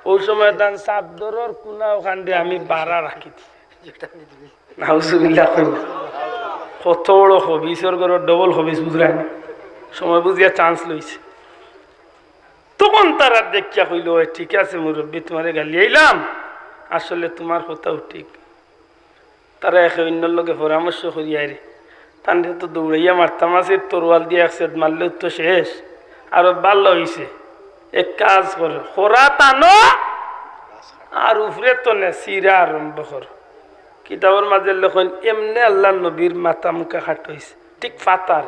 ওই সময় তান চাদরের কোনা ওখান দিয়ে আমি বাড়া রাখি নাউজুবিল্লাহ কই কত বড় হবিসের ঘর ডবল হবিস বুঝলেন, সময় বুঝিয়া চান্স লইছে। তখন তারা দেখিয়া কইল ঠিক আছে মুরব্বী তোমারে গালি আইলাম আসলে তোমার কথাও ঠিক তারা একে অন্যর লগে পরামর্শ করিয়া রে তান্ডে তো দৌড়াইয়া মারতাম আছে তরোয়াল দিয়ে একসেদ মারলেও তো শেষ আরো ভালো হইছে এক কাজ কর খোরা টানো আর উপরে তো নে সিরা আরম্ভ কর কিতাবের মাঝে লেখন এমনি আল্লাহ নবীর মাথা মুখা খাট হয়েছে ঠিক ফাতার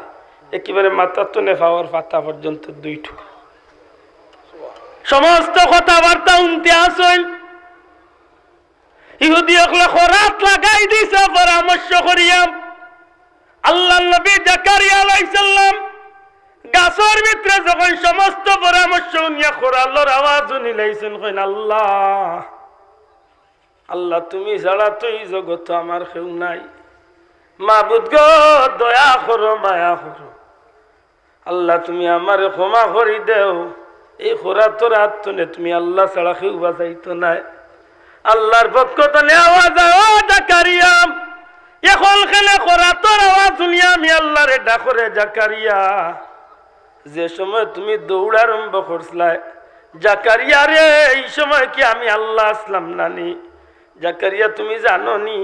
একেবারে মাথা তো নে পাওয়ার ফাতা পর্যন্ত দুই টুকরা সমস্ত কথাবার্তা উনতে আসেন ইহুদি অকলে খরাত লাগাই দিছে পরামর্শ করিয়া আল্লাহ নবী জাকারিয়া আলাইহিস সালাম গাছের ভিতরে যখন সমস্ত পরামর্শ নিয়ে খোরালোর আওয়াজ শুনিলাইছেন কইন আল্লাহ আল্লাহ তুমি ছাড়া তো এই জগৎ আমার কেউ নাই মাবুদ গো দয়া করো মায়া করো আল্লাহ তুমি আমারে ক্ষমা করি দেও এই খোরাতর হাত তুলে তুমি আল্লাহ ছাড়া কেউ বাঁচাইতো নাই আল্লাহর পক্ষ থেকে আওয়াজ ও জাকারিয়া এখন খেলে খোরাতর আওয়াজ শুনিয়া আমি আল্লাহরে ডাকরে জাকারিয়া যে সময় তুমি দৌড় আরম্ভ করছিলাই জাকারিয়া রে এই সময় কি আমি আল্লাহ আসলাম নানি জাকারিয়া তুমি জানো নি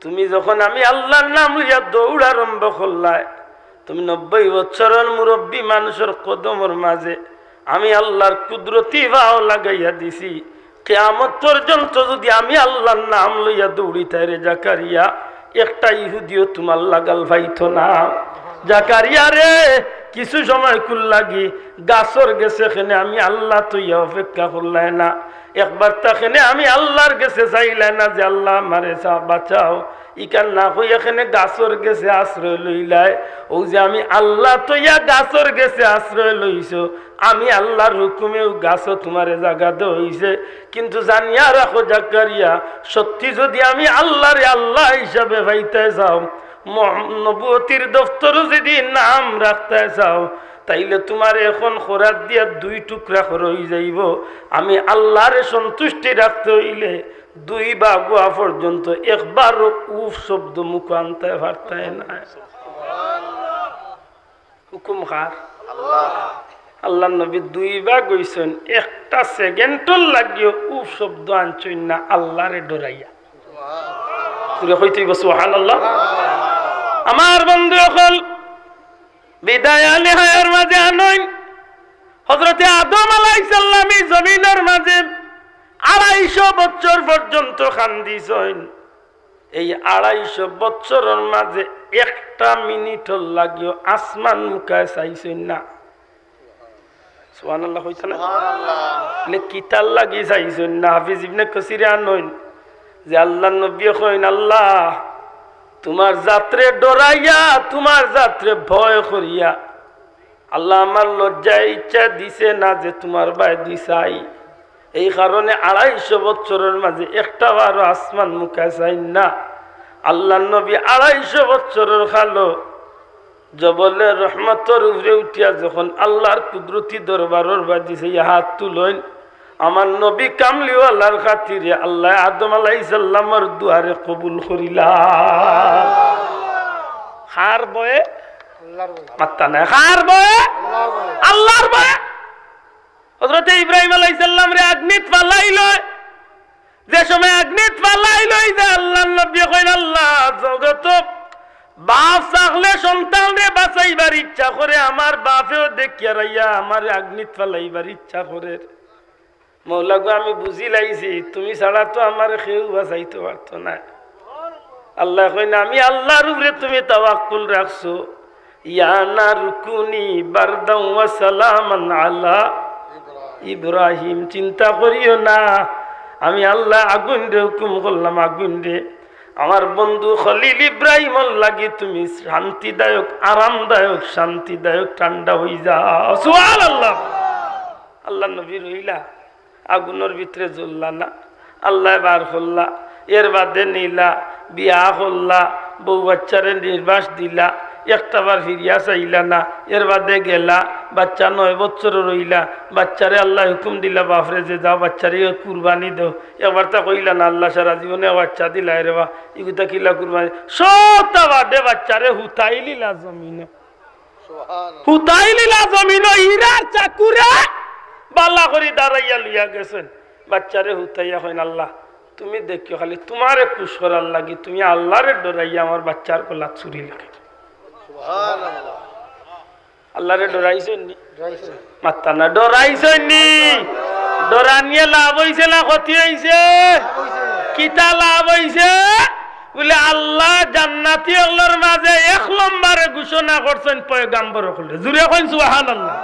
তুমি যখন আমি আল্লাহর নাম লইয়া দৌড় আরম্ভ করলাই তুমি 90 বছরের মুরব্বী মানুষের কদমের মাঝে আমি আল্লাহর কুদরতি ভাও লাগাইয়া দিছি কিয়ামত পর্যন্ত যদি আমি আল্লাহর নাম লইয়া দৌড়িতাই রে জাকারিয়া একটা ইহুদিও তোমার লাগাল ভাইতো না জাকারিয়া রে কিছু সময় কুল লাগি গাছর গেছে এখানে আমি আল্লাহ তুইয়া অপেক্ষা করলাই না একবার তাখানে আমি আল্লাহর গেছে চাইলাই না যে আল্লাহ আমারে বাঁচাও ইকান না হই এখানে গাছর গেছে আশ্রয় লইলাই ও যে আমি আল্লাহ তুইয়া গাছর গেছে আশ্রয় লইছো আমি আল্লাহর হুকুমেও গাছও তোমারে জায়গা দেওয়া হইছে কিন্তু জানিয়া রাখো জাকারিয়া সত্যি যদি আমি আল্লাহরে আল্লাহ হিসাবে ভাইতে যাও নবুয়তির দফতরও যদি নাম রাখতে চাও তাইলে তোমার এখন খোরাক দিয়া 2 টুকরা হয়ে যাইব আমি আল্লাহরে সন্তুষ্টি রাখতে হইলে 2 বা গোয়া পর্যন্ত একবারও উফ শব্দ মুখ আনতে পারতে না হুকুম কার আল্লাহ নবী 2 বার কইছেন একটা সেকেন্ডও লাগিও উফ শব্দ আনছই না আল্লাহরে ডরাইয়া সুবহানাল্লাহ আমার বন্ধু হল বিদায় আলী হায়ার মাঝে আনইন হযরতে আদম আলাইহিস সালাম এই জমিনের মাঝে 250 বছর পর্যন্ত খান্দিছেন এই 250 বছরের মাঝে একটা মিনিট লাগিও আসমান মুখায় চাইছেন না সুবহানাল্লাহ কইতা না সুবহানাল্লাহ লে কিতাল লাগি চাইছেন না হাফিজ ইবনে কাসির আনইন যে আল্লাহর নবী কইন আল্লাহ তোমার যাত্রে ডরাইয়া তোমার যাত্রে ভয় করিয়া আল্লাহ আমার লজ্জা ইচ্ছা দিছে না যে তোমার বাই দিছাই এই কারণে 250 বছরের মাঝে একটা বারো আসমান মুখে চাই না আল্লাহ নবী 250 বছরের খালো জবলে রহমতের উপরে উঠিয়া যখন আল্লাহর কুদরতি দরবারের বাদিছে হাত তুলইন আমার নবী কামলিওয়ালার খাতিরে আল্লাহ আদম আলাইহিস সালামের দুয়ারে কবুল করিলা খার বয়ে আল্লাহর বয়ে মাত্তা না খার বয়ে আল্লাহর বয়ে হযরত ইব্রাহিম আলাইহিস সালাম রে আগ্নিত ফালাইল যে সময় আগ্নিত ফালাইল যে আল্লাহর নবী কইল আল্লাহ জগত বাপ সাগলে সন্তান রে বাঁচাইবার ইচ্ছা করে আমার বাপেও দেখিয়া রাইয়া আমার আগ্নিত ফালাইবার ইচ্ছা করে মৌলা গো আমি বুঝি লাইছি তুমি ছাড়া তো আমার কেউ বাঁচাইতে পারতো না আল্লাহ কই না আমি আল্লাহর উপরে তুমি তাওয়াক্কুল রাখছো ইয়া নারকুনি বারদাও ওয়া সালামান আলা ইব্রাহিম চিন্তা করিও না আমি আল্লাহ আগুন রে হুকুম করলাম আগুন রে আমার বন্ধু খলিল ইব্রাহিমর লাগি তুমি শান্তিদায়ক আরামদায়ক শান্তিদায়ক ঠান্ডা হই যাও সুবহানাল্লাহ আল্লাহ নবী রইলা আগুনের ভিতরে জ্বললা না আল্লাহ বার করলা এর বাদে নিলা বিয়া করলা বউ বাচ্চারে নির্বাস দিলা একটা বার ফিরিয়া চাইলা না এর বাদে গেলা বাচ্চা 9 বছর রইলা বাচ্চারে আল্লাহ হুকুম দিলা বাপরে যে যাও বাচ্চারে কুরবানি দাও একবার তা কইলা না আল্লাহ সারা জীবনে বাচ্চা দিলা রে বা ইগুতা কিলা কুরবানি সবটা বাদে বাচ্চারে হুতাইলিলা জমিনে সুবহানাল্লাহ হুতাইলিলা জমিনে হীরার চাকুরে পাল্লা করে দাঁড়াইয়া লইয়া গেছেন বাচ্চারে হুতাইয়া কইন আল্লাহ তুমি দেখিও খালি তোমারে খুশ করার লাগি তুমি আল্লাহরে ডরাইয়া আমার বাচ্চার কলা চুরি লাগে আল্লাহরে ডরাইছেন নি মাত্তা না ডরাইছেন নি ডরা নিয়ে লাভ হইছে না ক্ষতি হইছে কিতা লাভ হইছে বলে আল্লাহ জান্নাতি ওগুলোর মাঝে 1 নম্বরে ঘোষণা করছেন পয়গাম্বর হলে জুড়ে কইন সুবহানাল্লাহ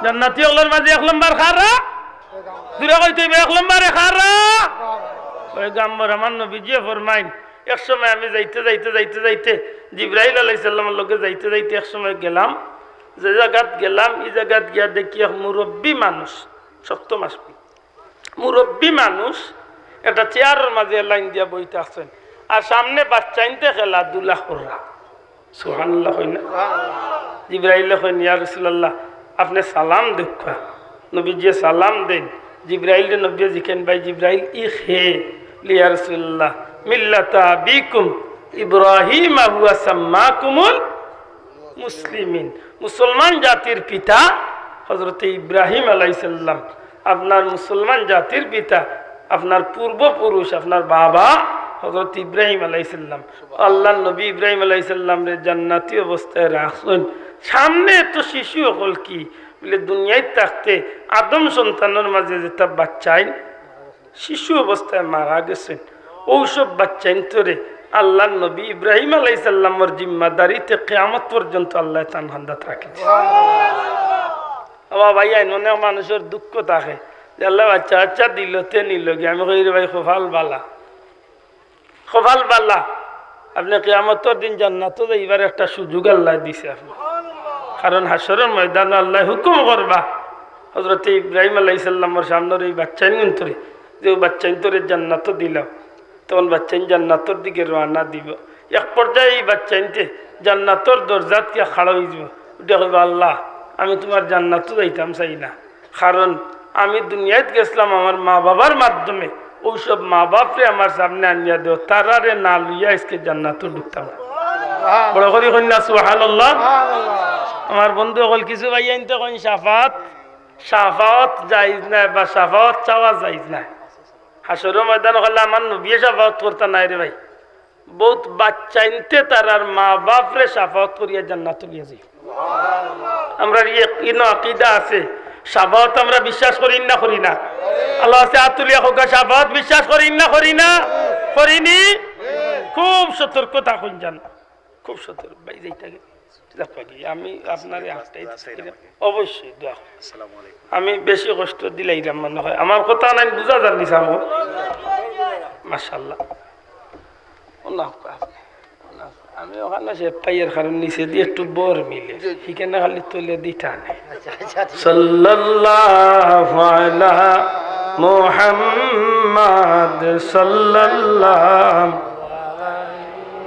জান্নাতি ওগুলোর মাঝে 1 নম্বর খারা জুড়ে কইতে 1 নম্বরে খারা পয়গাম্বর আমার নবীজি ফরমাইন এক সময় আমি যাইতে যাইতে যাইতে যাইতে জিবরাইল আলাইহিস সালামের লগে যাইতে যাইতে এক সময় গেলাম যে জায়গাত গেলাম এই জায়গাত গিয়া দেখি এক মুরব্বী মানুষ সপ্তম আসবি মুরব্বী মানুষ একটা চেয়ারের মাঝে লাইন দিয়া বইতে আছেন আর সামনে বাচ্চাইনতে খেলাধুলা করা সুবহানাল্লাহ কইনা জিবরাইল কইন ইয়া রাসূলুল্লাহ আপনি সালাম দেখা নবীজি সালাম দেন জিবরাইল নবী জিকেন ভাই জিবরাইল ই খে ইয়া রাসূলুল্লাহ মিল্লাতা বিকুম ইব্রাহিম হুয়া সাম্মাকুমুল মুসলিমিন মুসলমান জাতির পিতা হযরত ইব্রাহিম আলাইহিস সালাম আপনার মুসলমান জাতির পিতা আপনার পূর্বপুরুষ আপনার বাবা হযরত ইব্রাহিম আলাইহিস সালাম আল্লাহর নবী ইব্রাহিম আলাইহিস সালাম রে জান্নাতি অবস্থায় রাখছেন সামনে তো শিশু হল কি বলে দুনিয়ায় থাকতে আদম সন্তানের মাঝে যেটা বাচ্চাই শিশু অবস্থায় মারা গেছেন ওসব বাচ্চাইন তোরে আল্লাহর নবী ইব্রাহিম আলাইহিস সালামের জিম্মাদারিতে কিয়ামত পর্যন্ত আল্লাহ তানহান্দাত রাখে আবার ভাই মনে মানুষের দুঃখ থাকে যে আল্লাহ বাচ্চা বাচ্চা দিল তে নিল গিয়ে আমি কই রে ভাই খোফাল বালা আপনি কিয়ামতের দিন জান্নাতে যাইবার একটা সুযোগ আল্লাহ দিছে আপনি কারণ হাসরের ময়দানে আল্লাহ হুকুম করবা হযরত ইব্রাহিম আলাইহিস সালামের সামনের এই বাচ্চাইন অন্তরে যে বাচ্চাইন তোরে জান্নাতে দিল তখন বাচ্চাইন জান্নাতের দিকে রওনা দিব এক পর্যায়ে এই বাচ্চাইনতে জান্নাতের দরজাত কে খাড়া হয়ে যাব ওটা কইবা আল্লাহ আমি তোমার জান্নাতে যাইতাম চাই না কারণ আমি দুনিয়াতে গেছিলাম আমার মা বাবার মাধ্যমে ওইসব মা বাপরে আমার সামনে আনিয়া দেও তারারে না লইয়া আজকে জান্নাতে ঢুকতাম না বড় করে কন্যা সুবহানাল্লাহ আমার বন্ধু হল কিছু ভাই আনতে কইন সাফাত জায়েজ নাই বা সাফাত চাওয়া জায়েজ নাই হাসরের ময়দান হলে আমার নবী সাফাত করতে নাই রে ভাই বহুত বাচ্চা আনতে তারার মা বাপরে সাফাত করিয়া জান্নাতে লিয়ে যাই আমরা ইনো আকীদা আছে সাফাত আমরা বিশ্বাস করি না আল্লাহ আছে আতুলিয়া হোক সাফাত বিশ্বাস করি না করিনি খুব সতর্ক থাকুন জান খুব সতর্ক ভাই যাইতাকে আমি আপনার অবশ্যই আমি বেশি কষ্ট দিলাইলাম মনে হয় আমার কথা নাই বুঝা জানি মাশাআল্লাহ আমি ওখানে সে পাইয়ের কারণ নিচে দিয়ে একটু বর মিলে সেখানে খালি তুলে দিটা নেই সাল্লাল্লাহু আলা মুহাম্মাদ সাল্লাল্লাহু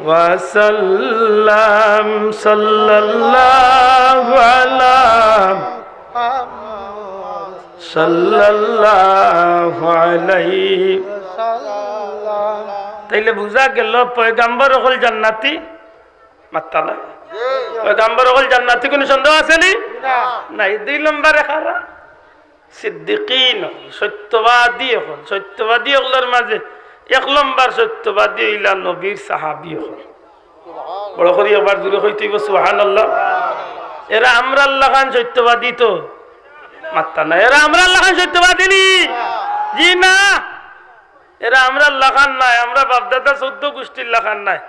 ওয়াসাল্লাম সাল্লাল্লাহু আলা সাল্লাল্লাহু আলাইহি তাইলে বুঝা গেল পয়গাম্বর হল জান্নাতি মাত্তা না পয়গাম্বর হল জান্নাতি কোনো সন্দেহ আছে নি নাই 2 নম্বরে খারা সিদ্দিকিন সত্যবাদী হলর মাঝে 1 নম্বর সত্যবাদী হইলা নবীর সাহাবী হল বড় করে আবার জুড়ে হইতে সুবহানাল্লাহ এরা আমরা আল্লাহ খান সত্যবাদী তো মাত্তা না এরা আমরা আল্লাহ খান সত্যবাদী নি জি না এরা আমরা লাখান নাই আমরা বাপদাদা 14 গোষ্ঠীর লাখান নাই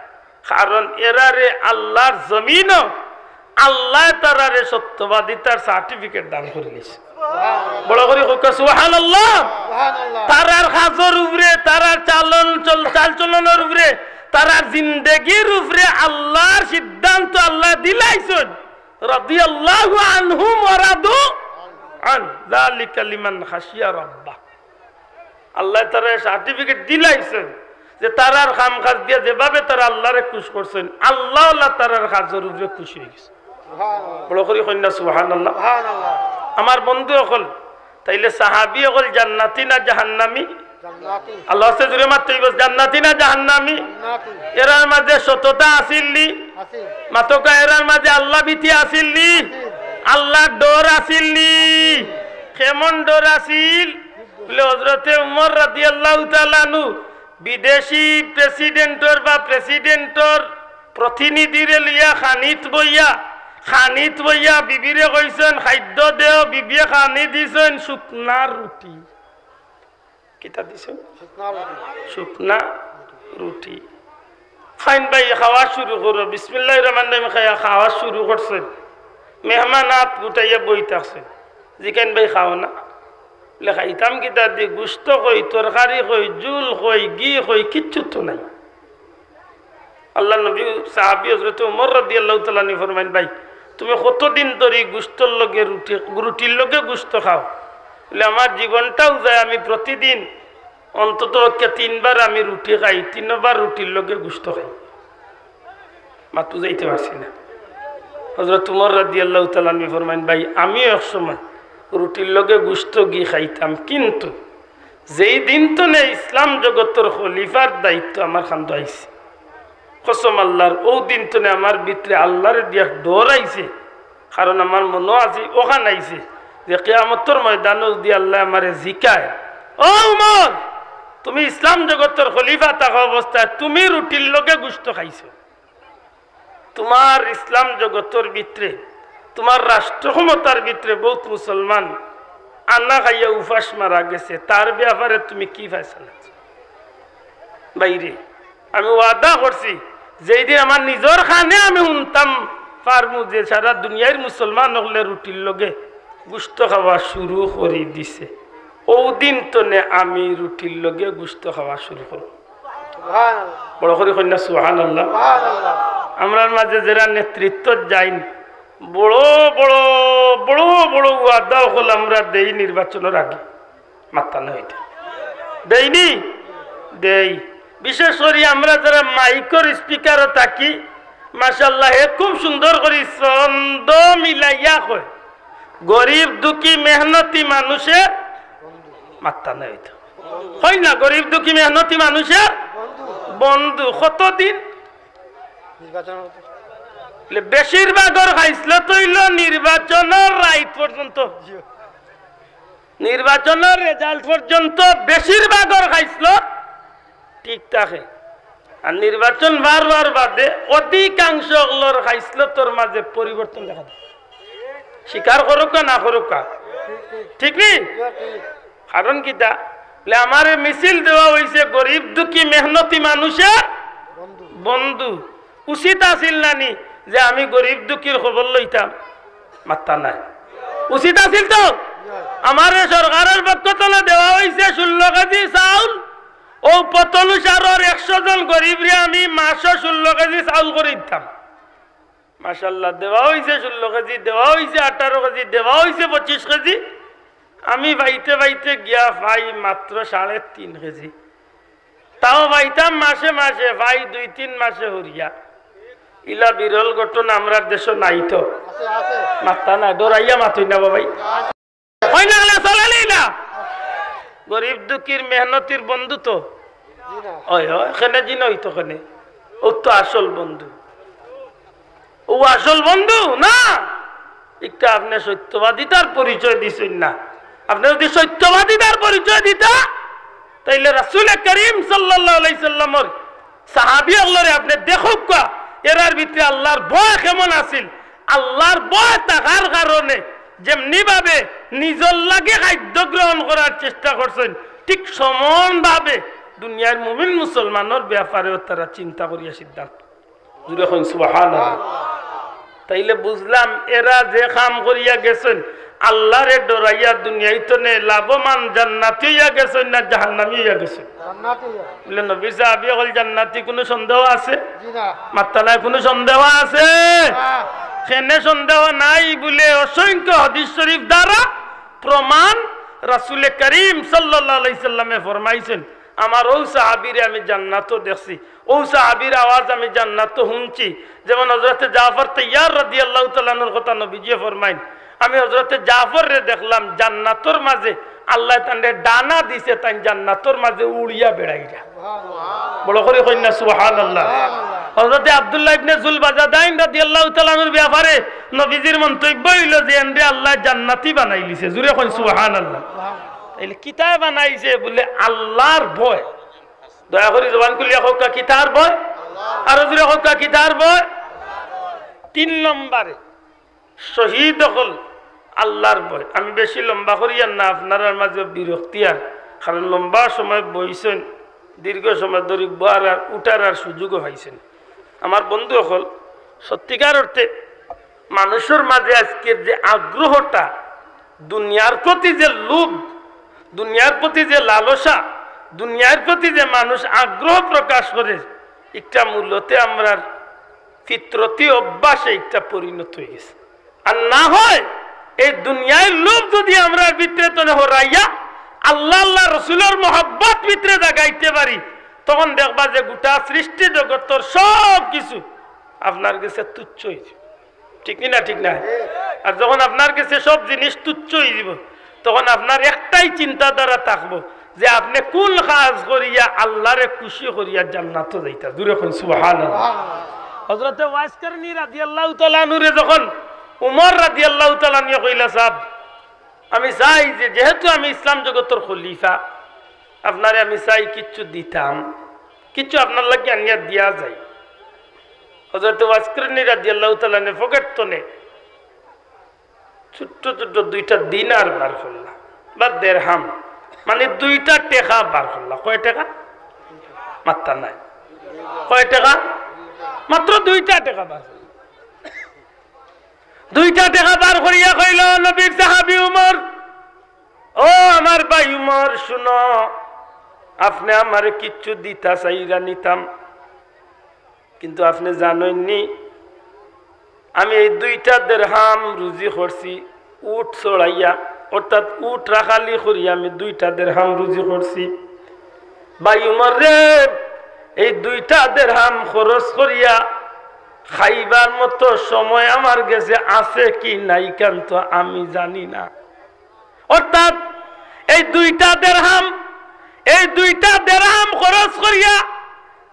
কারণ এরা রে আল্লাহর জমিন আল্লাহ তারারে সত্যবাদিতার সার্টিফিকেট দান করে দিয়েছে বড় করে হোক সুবহানাল্লাহ তারার কাজের উপরে তারার চালচলনের উপরে তারার জিন্দেগির উপরে আল্লাহর সিদ্ধান্ত আল্লাহ দিলাইছেন রাদিয়াল্লাহু আনহুম ওয়া রাদু আন যালিকা লিমান খাশিয়া রাব্বাহ আল্লাহ তারা সার্টিফিকেট দিলাইছেন যে তারার কাম কাজ দিয়ে যেভাবে তারা আল্লাহরে খুশ করছেন আল্লাহ তারার কাজের উপরে খুশি হয়ে গেছে বড় করে কন্যা সুবহানাল্লাহ আমার বন্ধু হল তাইলে সাহাবী হল জান্নাতি না জাহান্নামী আল্লাহ সে জুড়ে মাত্র জান্নাতি না জাহান্নামী এরার মাঝে সততা আসিলনি মাতকা এরার মাঝে আল্লাহ ভীতি আসিলনি আল্লাহ ডর আসিলনি কেমন ডর আছিল বলে হযরতে উমর রাদিয়াল্লাহু তাআলা আনহু বিদেশি প্রেসিডেন্টর বা প্রেসিডেন্টর প্রতিনিধিরে লিয়া খানিত বইয়া বিবিরে কইছেন খাদ্য দেও, বিবিয়ে খানি দিছেন শুকনা রুটি। কিতা দিছেন? শুকনা রুটি। খাইন ভাই খাওয়া শুরু করো, বিসমিল্লাহির রহমানির রহিম খাইয়া খাওয়া শুরু করছেন। মেহমান হাত গুটাইয়া বই থাকছেন, জিকেন ভাই খাও না? খাইতাম কিতা দি গুস্ত কই, তরকারি কই, জুল কই, ঘি কই, কিচ্ছু তো নাই। আল্লাহ নবী সাহাবী হযরত ওমর রাদিয়াল্লাহু তাআলা আনহু ফরমাইন, ভাই তুমি কতদিন ধরে গুস্তর লগে রুটির লগে গুস্ত খাও? বলে আমার জীবনটাও যায়, আমি প্রতিদিন অন্তত 3বার আমি রুটি খাই, 3বার রুটির লগে গুস্ত খাই। মাতু যাইতে পারছি না। হযরত ওমর রাদিয়াল্লাহু তাআলা আনহু ফরমাইন, ভাই আমিও এক সময় রুটির লগে গুস্ত ঘি খাইতাম, কিন্তু যেই দিন তো নে ইসলাম জগতের খলিফার দায়িত্ব আমার খান্দ আইছে, কসম আল্লাহর, ও দিন তো আমার ভিতরে আল্লাহর দিয়া ডর আইছে। কারণ আমার মনে আছে ওখানে আইছে যে কিয়ামতের ময়দানে যদি আল্লাহ আমারে জিকায়, ও উমর তুমি ইসলাম জগতের খলিফা থাকা অবস্থায় তুমি রুটির লগে গুস্ত খাইছো, তোমার ইসলাম জগতের ভিতরে তোমার রাষ্ট্র ক্ষমতার ভিতরে বহুত মুসলমান আন্না খাইয়া উপাস মারা গেছে, তার ব্যাপারে তুমি কি ফয়সালা? বাইরে আমি ওয়াদা করছি যেই দিন আমার নিজের খানে আমি শুনতাম পারমু যে সারা দুনিয়ার মুসলমান হলে রুটির লগে গুস্ত খাওয়া শুরু করে দিছে, ও দিন তো নে আমি রুটির লগে গুস্ত খাওয়া শুরু করব। বড় করে কন্যা সুবহানাল্লাহ। আমরার মাঝে যারা নেতৃত্ব যাইন বড় বড় বড় বড় ওয়াদা হল আমরা দেই নির্বাচনের আগে, মাত্তা না হইতে দেইনি দেই। বিশেষ করে আমরা যারা মাইকর স্পিকারও থাকি, মাশাআল্লাহ খুব সুন্দর করে ছন্দ মিলাইয়া কয় গরিব দুঃখী মেহনতি মানুষের মাত্তা না হইতে হয় না, গরিব দুঃখী মেহনতি মানুষের বন্ধু। কতদিন বেশিরভাগর খাইছিল তৈল নির্বাচনের রাইট পর্যন্ত, নির্বাচনের রেজাল্ট পর্যন্ত বেশিরভাগর খাইছিল ঠিক থাকে। আর নির্বাচন বারবার বাদে অধিকাংশ খাইছিল তোর মাঝে পরিবর্তন দেখা যায়। স্বীকার করুক না করুক, ঠিক নেই? কারণ কিতা আমার মিছিল দেওয়া হয়েছে গরিব দুঃখী মেহনতি মানুষের বন্ধু। উচিত আছিল নানি যে আমি গরিব দুঃখীর খবর লইতাম? মাত্তা নাই। উচিত আছিল তো? আমার সরকারের পক্ষ থেকে দেওয়া হয়েছে 16 কেজি চাউল, ও পতনুসারের 100 জন গরিবরে আমি মাসে 16 কেজি চাউল করে দিতাম। মাশাআল্লাহ দেওয়া হয়েছে 16 কেজি, দেওয়া হয়েছে 18 কেজি, দেওয়া হয়েছে 25 কেজি। আমি বাইতে বাইতে গিয়া ভাই মাত্র 3.5 কেজি, তাও পাইতাম মাসে মাসে, ভাই 2-3 মাসে হরিয়া। ইলা বিরল ঘটনা আমরা দেশ নাই তো, মাত্তা না ডরাইয়া মাথুই না বাবাই, হয় না চলালেই না। গরিব দুঃখীর মেহনতির বন্ধু তো ওখানে জি নই, তো ওখানে ও তো আসল বন্ধু। ও আসল বন্ধু না। একটা আপনি সত্যবাদিতার পরিচয় দিছেন না। আপনি যদি সত্যবাদিতার পরিচয় দিতা তাইলে রাসূল করিম সাল্লাল্লাহু আলাইহি সাল্লামের সাহাবী আল্লাহরে আপনি দেখুক এরার ভিতরে আল্লাহর ভয় কেমন আছিল। আল্লাহর ভয় থাকার কারণে যেমনি ভাবে নিজের লাগে খাদ্য গ্রহণ করার চেষ্টা করছেন, ঠিক সমান ভাবে দুনিয়ার মুমিন মুসলমানের ব্যাপারেও তারা চিন্তা করিয়া সিদ্ধান্ত। জুড়ে কইন সুবহানাল্লাহ। তাইলে বুঝলাম এরা যে কাম করিয়া গেছেন আল্লাহরে ডরাইয়া দুনিয়াইতে নে লাভবান জান্নাতি হইয়া গেছেন না জাহান্নামী হইয়া গেছেন? জান্নাতি। বলে নবী সাহাবী হল জান্নাতি, কোনো সন্দেহ আছে? জি না। মাত্তা নাই, কোনো সন্দেহ আছে? না। কেনে সন্দেহ নাই বলে অসংখ্য হাদিস শরীফ দ্বারা প্রমাণ। রাসূল করিম সাল্লাল্লাহু আলাইহি সাল্লামে ফরমাইছেন আমার ও সাহাবীরে আমি জান্নাতও দেখছি, ও সাহাবীর আওয়াজ আমি জান্নাতও শুনছি। যেমন হযরতে জাফর তাইয়ার রাদিয়াল্লাহু তাআলা আনহুর কথা নবীজি ফরমাইন, আমি হযরতে জাফররে দেখলাম জান্নাতের মাঝে আল্লাহ তানরে ডানা দিছে, তাই জান্নাতের মাঝে উড়িয়া বেড়াইরা। বড় করে কইনা সুবহানাল্লাহ। হযরত আব্দুল্লাহ ইবনে জুলবাজাদাইন রাদিয়াল্লাহু তাআলা আনহুর ব্যাপারে নবীজির মন্তব্য হইল যে এনরে আল্লাহ জান্নাতি বানাইলিছে জুরে কই সুবহানাল্লাহ তাইলে কিতাব বানাইছে বলে আল্লাহর ভয় দয়া করে জবান খুলিয়া হোক কিতার ভয় আর জুরে হোক কিতার ভয় 3 নম্বরে শহীদ হল আল্লাহর ভয় আমি বেশি লম্বা করিয়া না আপনার মাঝে বিরক্তি আর কারণ লম্বা সময় বইছেন দীর্ঘ সময় ধরে বার আর উঠার আর সুযোগও পাইছেন আমার বন্ধু হল সত্যিকার অর্থে মানুষের মাঝে আজকের যে আগ্রহটা দুনিয়ার প্রতি যে লোভ দুনিয়ার প্রতি যে লালসা দুনিয়ার প্রতি যে মানুষ আগ্রহ প্রকাশ করে একটা মূলতে আমরা ফিতরতি অভ্যাসে একটা পরিণত হয়ে গেছে আর না হয় এই দুনিয়ার লোভ যদি আমরা ভিতরে তনে হরাইয়া আল্লাহ আল্লাহ রসুলের মহব্বত ভিতরে জাগাইতে পারি তখন দেখবা যে গোটা সৃষ্টি জগতের সব কিছু আপনার কাছে তুচ্ছ হয়ে যাবে ঠিক না ঠিক না আর যখন আপনার কাছে সব জিনিস তুচ্ছ হয়ে যাব তখন আপনার একটাই চিন্তাধারা থাকবো যে আপনি কোন কাজ করিয়া আল্লাহরে খুশি করিয়া জান্নাতে যাইতা দূরে কোন সুবহানাল্লাহ হযরত ওয়াইস করনি রাদিয়াল্লাহু তাআলা নূরে যখন উমর রাদিয়াল্লাহু তাআলা নিয়ে কইলা সাহেব আমি চাই যে যেহেতু আমি ইসলাম জগতের খলিফা আপনারে আমি চাই কিছু দিতাম কিছু আপনার লাগি আনিয়া দিয়া যায় হযরত ওয়াইস করনি রাদিয়াল্লাহু তাআলা নে পকেট তনে ছোট্ট ছোট্ট 2টা দিনার বার করলা বা দিরহাম মানে 2টা টাকা বার করলা কয় টাকা মাত্রা নাই কয় টাকা মাত্র 2টা টাকা বার 2টা টাকা বার করিয়া কইল নবীর সাহাবী উমর ও আমার ভাই উমর শুনো আপনি আমারে কিচ্ছু দিতা চাইরা নিতাম কিন্তু আপনি জানেননি আমি এই 2টা দিরহাম রুজি করছি উট চড়াইয়া অর্থাৎ উট রাখালি করিয়া আমি 2টা দিরহাম রুজি করছি ভাই উমর রে এই 2টা দিরহাম খরচ করিয়া খাইবার মতো সময় আমার কাছে আছে কি নাই কেন তো আমি জানি না অর্থাৎ এই 2টা দিরহাম খরচ করিয়া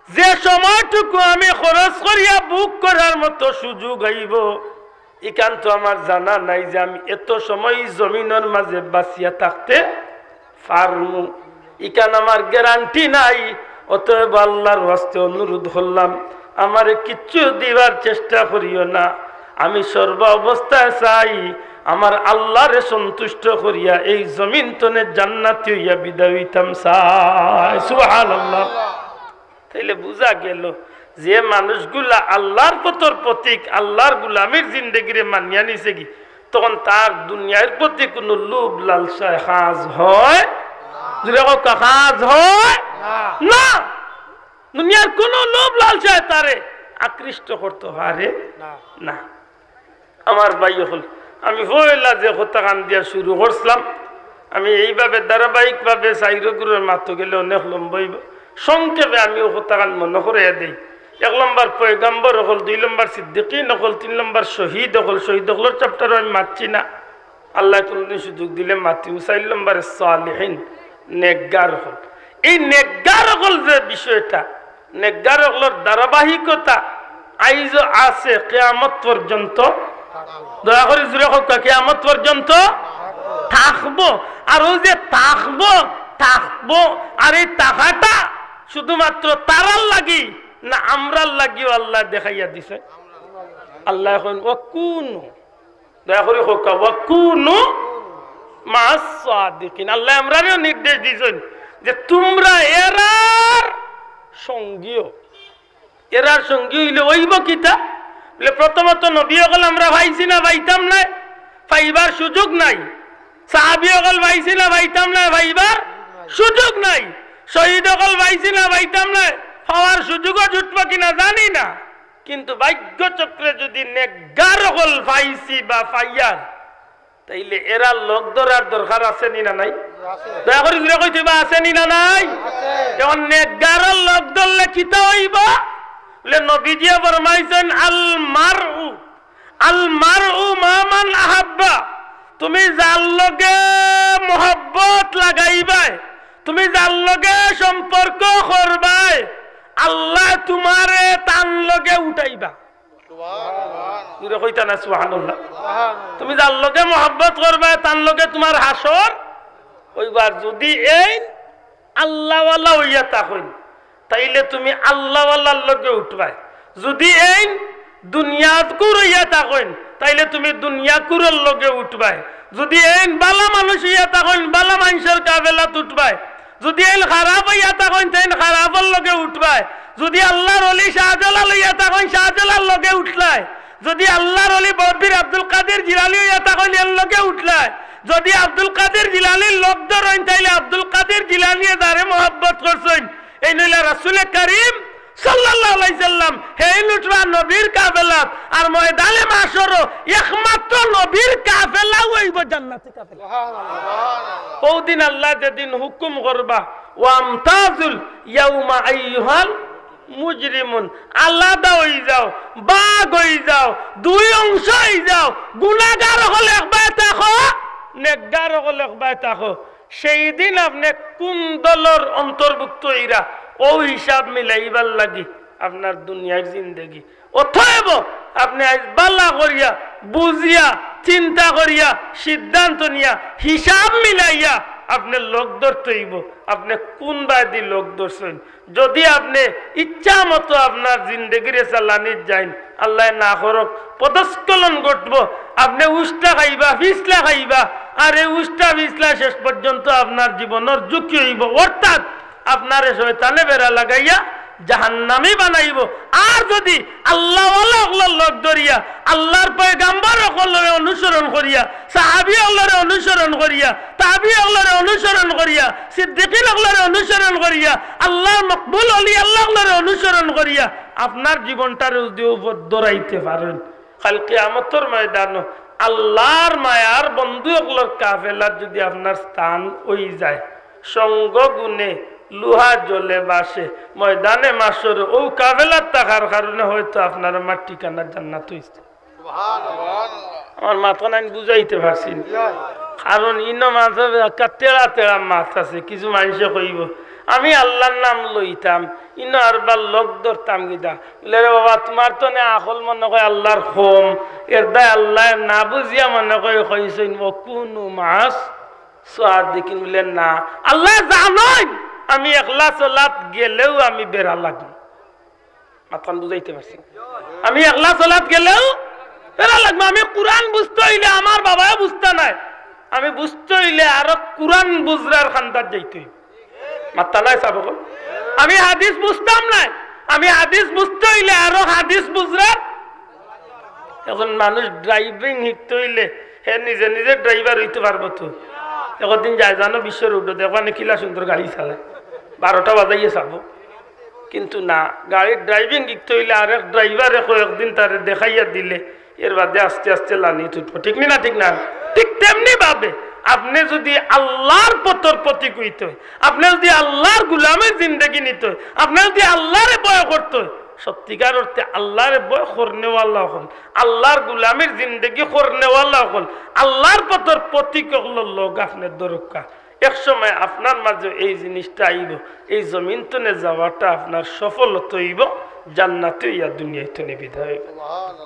যে সময়টুকু আমি খরচ করিয়া বুক করার মতো সুযোগ আইব এখান তো আমার জানা নাই যে আমি এত সময় জমিনের মাঝে বাঁচিয়া থাকতে পারমু এখান আমার গ্যারান্টি নাই অতএব আল্লাহর ওয়াস্তে অনুরোধ করলাম আমারে কিচ্ছু দিবার চেষ্টা করিও না আমি সর্ব অবস্থায় চাই আমার আল্লাহরে সন্তুষ্ট করিয়া এই জমিন তনে জান্নাতি হইয়া বিদায় হইতাম চাই সুবহানাল্লাহ তাইলে বুঝা গেল যে মানুষগুলা আল্লাহর পথর প্রতীক আল্লাহর গোলামির জিন্দেগিরে মানিয়া নিছে কি তখন তার দুনিয়ার প্রতি কোনো লোভ লালসা কাজ হয় কাজ হয় না দুনিয়ার কোন লোভ লালসায় তারে আকৃষ্ট করতে পারে না আমার ভাই হল আমি হইলা যে হত্যাকান দিয়া শুরু করছিলাম আমি এইভাবে ধারাবাহিকভাবে চাইরগুলোর মাত্র গেলে অনেক লম্বইব সংক্ষেপে আমি হত্যাকান মনে করে দিই 1 নম্বর পয়গম্বর হল 2 নম্বর সিদ্দিকিন হল 3 নম্বর শহীদ হল চ্যাপ্টার আমি মাতছি না আল্লাহ কোনদিন সুযোগ দিলে মাতি 4 নম্বরে সালিহিন নেকগার হল এই নেকগার হল যে বিষয়টা নেকগার হলের ধারাবাহিকতা আইজ আছে কিয়ামত পর্যন্ত দয়া করে জুড়ে হোক কিয়ামত পর্যন্ত থাকবো আর ওই যে থাকবো আর এই টাকাটা শুধুমাত্র তারার লাগি না আমরার লাগিও আল্লাহ দেখাইয়া দিছে আল্লাহ এখন ওয়াকুনু দয়া করে হোক ওয়াকুনু মা'আস সাদিকিন আল্লাহ আমরারও নির্দেশ দিয়েছেন যে তোমরা এরার সঙ্গী হইলে ওইব কিতা বলে প্রথমত নবী হল আমরা ভাইছি না ভাইতাম না ভাইবার সুযোগ নাই সাহাবী হল ভাইছি না ভাইতাম না ভাইবার সুযোগ নাই শহীদ হল ভাইছি না ভাইতাম না হওয়ার সুযোগও জুটবো কিনা জানি না কিন্তু ভাগ্য চক্রে যদি নেকগার হল ভাইছি বা ফাইয়ার তাইলে এরা লোক ধরার দরকার আছে নি না নাই দয়া করে ঘুরে কইতে বা আছে নি না নাই যেমন নেকগার লোক ধরলে কিতা হইব বলে নবীজি ফরমাইছেন আল মারউ মান আহাব্বা তুমি যার লগে মোহব্বত লাগাইবাই তুমি যার লগে সম্পর্ক করবাই আল্লাহ তোমারে তান লগে উঠাইবা। কইতা না সুবহানাল্লাহ। তুমি যার লগে মহব্বত করবা তার লগে তোমার হাসর ওইবার। যদি এই আল্লাহওয়ালা হইয়া থাকেন তাইলে তুমি আল্লাহওয়ালার লগে উঠবাই। যদি এই দুনিয়াকুর হইয়া থাকেন তাইলে তুমি দুনিয়াকুরের লগে উঠবাই। যদি এই বালা মানুষ হইয়া থাকেন বালা মানুষের কাফেলাত উঠবাই। যদি এই খারাপ হইয়া থাকেন তাই খারাপের লগে উঠবাই। যদি আল্লাহর ওলি শাহজালাল হইয়া থাকেন শাহজালাল লগে উঠলাই। যদি আল্লাহর ওলি বীর আব্দুল কাদের জিলানী হইয়া থাকেন এর লগে উঠলাই। যদি আব্দুল কাদের জিলানীর লোক ধরেন তাইলে আব্দুল কাদের জিলানী যারে মহব্বত করছেন এই নইলা রাসূল করিম সাল্লাল্লাহু আলাইহি সাল্লাম হে লুটরা নবীর কাফেলা। আর ময়দানে মাশর একমাত্র নবীর কাফেলা হইব জান্নাতি কাফেলা। সুবহানাল্লাহ। ওদিন আল্লাহ যেদিন হুকুম করবা ওয়ামতাজুল ইয়াউমা আইয়ুহাল মুজরিমুন, আলাদা হয়ে যাও, বাগ হয়ে যাও, দুই অংশ হয়ে যাও। গুনাহগার হলে একবার থাকো, নেকগার হলে একবার থাকো। সেই দিন আপনি কোন দলের অন্তর্ভুক্ত হইরা ও হিসাব মিলাইবার লাগি আপনার দুনিয়ার জিন্দগি। অতএব আপনি আজ বালা করিয়া বুঝিয়া চিন্তা করিয়া সিদ্ধান্ত নিয়া হিসাব মিলাইয়া আপনি লোক ধরতে হইব। আপনি কোন বাদি লোক ধরছেন। যদি আপনি ইচ্ছা মতো আপনার জিন্দগিরে চালানি যাইন আল্লাহ না করক পদস্খলন ঘটব। আপনি উষ্টা খাইবা ফিসলা খাইবা আর এই উষ্টা ফিসলা শেষ পর্যন্ত আপনার জীবনের ঝুঁকি হইব। অর্থাৎ আপনার শয়তানে বেড়া লাগাইয়া জাহান্নামী বানাইব। আর যদি আল্লাহওয়ালা লোক ধরিয়া আল্লাহর পয়গাম্বর সকলরে অনুসরণ করিয়া সাহাবী সকলরে অনুসরণ করিয়া তাবী সকলরে অনুসরণ করিয়া সিদ্দিকীন সকলরে অনুসরণ করিয়া আল্লাহর মকবুল ওলি আল্লাহ সকলরে অনুসরণ করিয়া আপনার জীবনটার উপর দৌড়াইতে পারেন কাল কিয়ামতের ময়দানে আল্লাহর মায়ার বন্ধু সকলের কাফেলার যদি আপনার স্থান হই যায় সঙ্গ গুণে লুহা জলে বাসে ময়দানে মাসর ও কাফেলার থাকার কারণে হয়তো আপনার আমার ঠিকানা জান্নাত হইছে। আমার মাথা নাই বুঝাইতে পারছি কারণ ইনো মাথা তেড়া তেড়া মাছ আছে। কিছু মানুষে কইব আমি আল্লাহর নাম লইতাম ইনো আরবার লোক ধরতাম গিতা বলে রে বাবা তোমার তো না আকল মনে কয় আল্লাহর হোম এর দায় আল্লাহ না বুঝিয়া মনে কয় কইছেন ও কোনো মাছ সোয়াদ দেখিন বলে না আল্লাহ জানোই আমি একলা চলাত গেলেও আমি বেড়া লাগবো। মাথান বুঝাইতে পারছি আমি একলা চলাত গেলেও বেড়া লাগবো। আমি কোরআন বুঝতে হইলে আমার বাবাও বুঝতে নাই আমি বুঝতে হইলে আরো কোরআন বুঝরার খান্দার যাইতে মাথা নাই চাব। আমি হাদিস বুঝতাম নাই আমি হাদিস বুঝতে হইলে আরো হাদিস বুঝরার। এখন মানুষ ড্রাইভিং শিখতে হইলে হে নিজে নিজে ড্রাইভার হইতে পারবো। তো একদিন যায় জানো বিশ্বের উঠো দেখো কিলা সুন্দর গাড়ি চালায় 12টা বাজাইয়ে চাবো কিন্তু না গাড়ির ড্রাইভিং শিখতে হইলে আর এক ড্রাইভারে কয়েকদিন তারে দেখাইয়া দিলে এর বাদে আস্তে আস্তে লানি উঠবো। ঠিক না ঠিক না? ঠিক তেমনি ভাবে আপনি যদি আল্লাহর পথর প্রতীক হইতে হয় আপনি যদি আল্লাহর গুলামের জিন্দগি নিতে হয় আপনি যদি আল্লাহরে ভয় করতে হয় সত্যিকার অর্থে আল্লাহর ভয় করনেওয়ালা হল আল্লাহর গুলামের জিন্দগি করনেওয়ালা হল আল্লাহর পথর প্রতীক হল লোক আপনার দরকার। এক সময় আপনার মাঝে এই জিনিসটা আইব এই জমিন তনে যাওয়াটা আপনার সফলতা হইব জান্নাতে ইয়া দুনিয়ায় তনে বিদায় হইব।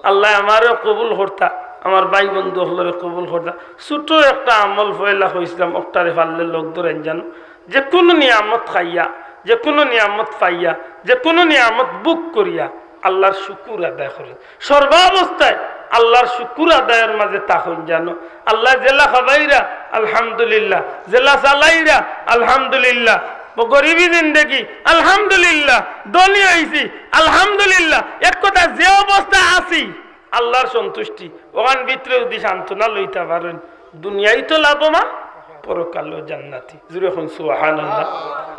আল্লাহ আমারও কবুল করতা আমার ভাই বন্ধু হলরে কবুল করতা। ছোট একটা আমল ফয়লা হয়েছিলাম ওটারে পারলে লোক ধরেন জানো যে কোনো নিয়ামত খাইয়া যে কোনো নিয়ামত পাইয়া যে কোনো নিয়ামত বুক করিয়া আল্লাহর শুকুর আদায় করেন। সর্বাবস্থায় আল্লাহর শুকুর আদায়ের মাঝে তাহন জানো আল্লাহ জেলা খাবাইরা আলহামদুলিল্লাহ জেলা চালাইরা আলহামদুলিল্লাহ গরিবী জিন্দগি আলহামদুলিল্লাহ ধনী হয়েছি আলহামদুলিল্লাহ। এক কথা যে অবস্থা আছি আল্লাহর সন্তুষ্টি ওখান ভিতরে যদি সান্ত্বনা লইতে পারেন দুনিয়ায় তো লাভবান পরকালও জান্নাতি। জুড়ে এখন সুবহানাল্লাহ।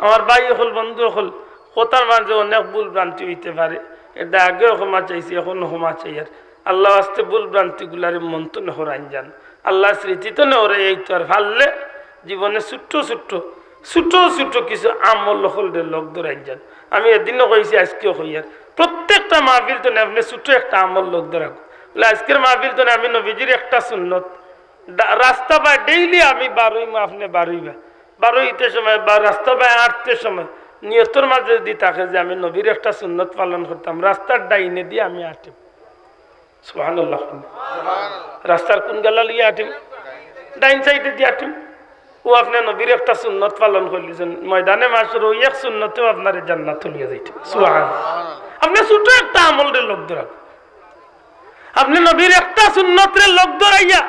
আমার ভাই হল বন্ধু হল কথার মাঝে অনেক ভুল ভ্রান্তি হইতে পারে এটা আগেও ক্ষমা চাইছি এখনো ক্ষমা চাই। আর আল্লাহ আসতে ভুল ভ্রান্তিগুলারে মন তো নহরান যান আল্লাহ স্মৃতি তো নহরে এই তো আর ভাললে জীবনে ছোট্ট ছোট্ট ছোট ছোট কিছু আমল হলরে লোক ধরাই যান। আমি এদিনও কইছি আজকেও কই আর প্রত্যেকটা মাহফিল তো আপনি ছোট একটা আমল লোক ধরাবো বলে আজকের মাহফিল তো আমি নবীজির একটা সুন্নত রাস্তা পায় ডেইলি আমি বারোই আপনি বারোইবা বারোইতে সময় বা রাস্তা পায় আটতে সময় নিয়তর মাঝে যদি থাকে যে আমি নবীর একটা সুন্নত পালন করতাম, রাস্তার ডাইনে দিয়ে আমি আটিম। সুবহানাল্লাহ। রাস্তার কোন গেলা লিয়ে আটিম? ডাইন সাইডে দিয়ে আটিম। ও আপনি নবীর একটা সুন্নত পালন করলেন, ময়দানে মাসর ওই এক সুন্নতেও আপনার জান্নাত লিয়ে যাইতে। সুবহানাল্লাহ। আপনি ছোট একটা আমলের লোক ধরা, আপনি নবীর একটা সুন্নতের লোক ধরাইয়া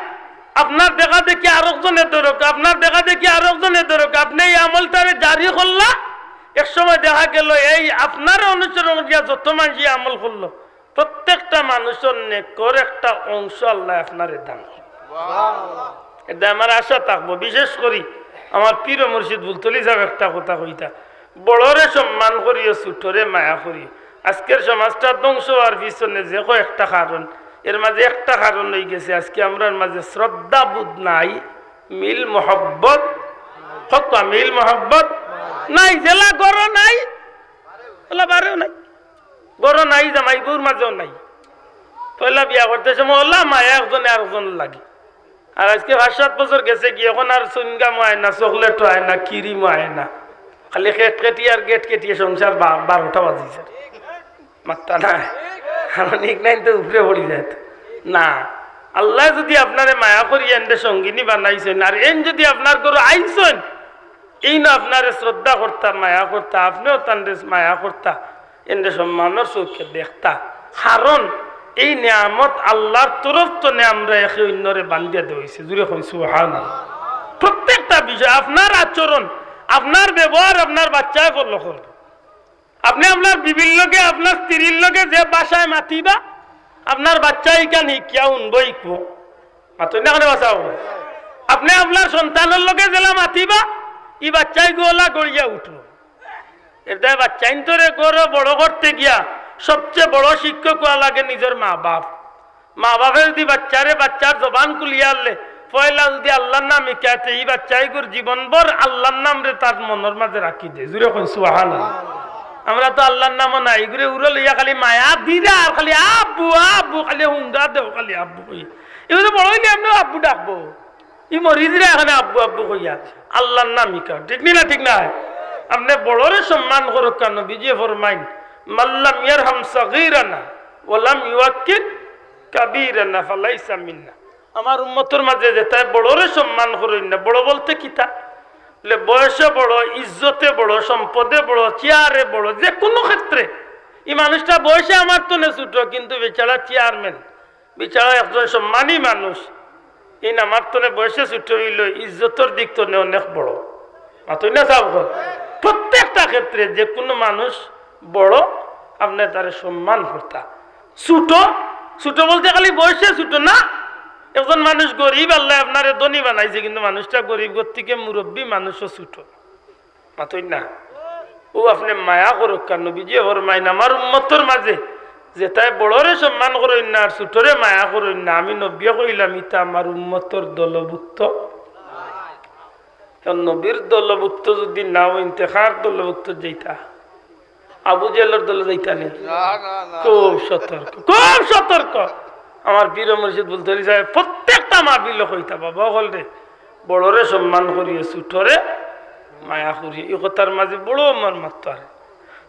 আপনার দেখা দেখি আরেকজনের ধরক, আপনার দেখা দেখি আরেকজনের ধরক, আপনি এই আমলটারে জারি করলা, এক সময় দেখা গেল এই আপনার অনুসরণ করিয়া যত মানুষ আমল করলো প্রত্যেকটা মানুষের নেকর একটা অংশ আল্লাহ আপনারে দান। এটা আমার আশা থাকবো। বিশেষ করি আমার পীর মুর্শিদ বুলতলি সাহেব একটা কথা কইতা, বড়রে সম্মান করিও ছোটরে মায়া করিও। আজকের সমাজটা ধ্বংস হওয়ার পিছনে যে একটা কারণ, এর মাঝে একটা কারণ হয়ে গেছে আজকে আমরা মাঝে শ্রদ্ধা বোধ নাই, মিল মোহব্বত, মিল মোহব্বত নাই। জেলা গড় নাই, বারেও নাই, গড় নাই, জামাই বউর মাঝেও নাই। পয়লা বিয়া করতে সময় ওলা মায়া একজনে আরেকজন লাগে। আর আজকে 5-7 বছর গেছে কি এখন আর চুনগামও আয় না, চকলেটও আয় না, কিরিমও আয় না, খালি খেট কেটিয়ে আর গেট কেটিয়ে সংসার 12টা বাজিছে। মাত্রা নাই, ঠিক নাই তো উপরে পড়ি যায় না। আল্লাহ যদি আপনারে মায়া করি এনে সঙ্গিনী বানাইছেন, আর এন যদি আপনার করে আইছেন, এই না আপনারে শ্রদ্ধা করতা, মায়া করতা, আপনিও তান মায়া করতা, এনে সম্মানের চোখে দেখতা। কারণ এই নিয়ামত আল্লাহর তরফ তো আমরা একে অন্যরে বান্ধিয়া দিয়েছে। জুড়ে কই সুবহানাল্লাহ। প্রত্যেকটা বিষয় আপনার আচরণ, আপনার ব্যবহার আপনার বাচ্চায় ফলো করবে। আপনি আপনার বিবির লগে, আপনার স্ত্রীর লগে যে বাসায় মাতিবা, আপনার বাচ্চা ইকান শিক্ষা উনবই কো মাতই না কেন বাঁচাও। আপনি আপনার সন্তানের লগে জেলা মাতিবা, ই বাচ্চাই গোলা গড়িয়া উঠলো। এটা বাচ্চাইন তোরে গড় বড় করতে গিয়া সবচেয়ে বড় শিক্ষক হওয়া লাগে নিজের মা বাপ। মা বাপে যদি বাচ্চার জবান কুলিয়া আনলে পয়লা যদি আল্লাহর নাম ইকাতে, এই বাচ্চাই গোর জীবনভর আল্লাহর নাম রে তার মনের মাঝে রাখি দে। জুড়ে কই সুবহানাল্লাহ। আমরা তো আল্লাহর নামও নাই, ঘুরে উড়ে লইয়া খালি মায়া দিরা, আর খালি আব্বু আব্বু, খালি হুঙ্গা দেও, খালি আব্বু কই। এগুলো বড় হইলে আপনি আব্বু ডাকবো, ই মরি দিরা এখানে আব্বু আব্বু কইয়া আল্লাহর নাম ইকা। ঠিক না? ঠিক না? আপনি বড়রে সম্মান করো কেন? বিজে ফরমাইন মাল্লাম ইয়ারহাম সাগীরানা ওয়ালাম ইউয়াক্কির কাবীরানা ফালাইসা মিন্না। আমার উম্মতের মাঝে যেটা বড়রে সম্মান করেন না, বড় বলতে কিতা? বয়সে বড়, ইজ্জতে বড়, সম্পদে বড়, চেয়ারে বড়, যে কোনো ক্ষেত্রে। এই মানুষটা বয়সে আমার তো না ছোট, কিন্তু বেচারা চেয়ারম্যান, বেচারা একজন সম্মানী মানুষ। এই আমার তো বয়সে ছোট হইল, ইজ্জতের দিক তো অনেক বড়। মাতই না সাব। প্রত্যেকটা ক্ষেত্রে যে কোনো মানুষ বড়, আপনি তার সম্মান করতা। ছোট ছোট বলতে খালি বয়সে ছোট না। একজন মানুষ গরিব, আল্লাহ আপনারে ধনী বানাইছে, কিন্তু মানুষটা গরিব থেকে মুরব্বী মানুষও ছোট। মাতই না। ও আপনি মায়া করুক কেন? বিজয় ফরমাইন আমার উম্মতের মাঝে যে তাই বড়রে সম্মান করেন না আর ছোটরে মায়া করেন না, আমি নবী কইলাম ইতা আমার উম্মতের দলভুক্ত। নবীর দলভুক্ত যদি না হইতে কার দলভুক্ত যেটা? আবু জেলের দলে যাইতা নেই। খুব সতর্ক, খুব সতর্ক। আমার পীর মুর্শিদ বলতে প্রত্যেকটা মা বিল হইতা বাবা হল রে, বড়রে সম্মান করিয়ে ছোটরে মায়া করিয়ে, এই কথার মাঝে বড় মন মারতো। আর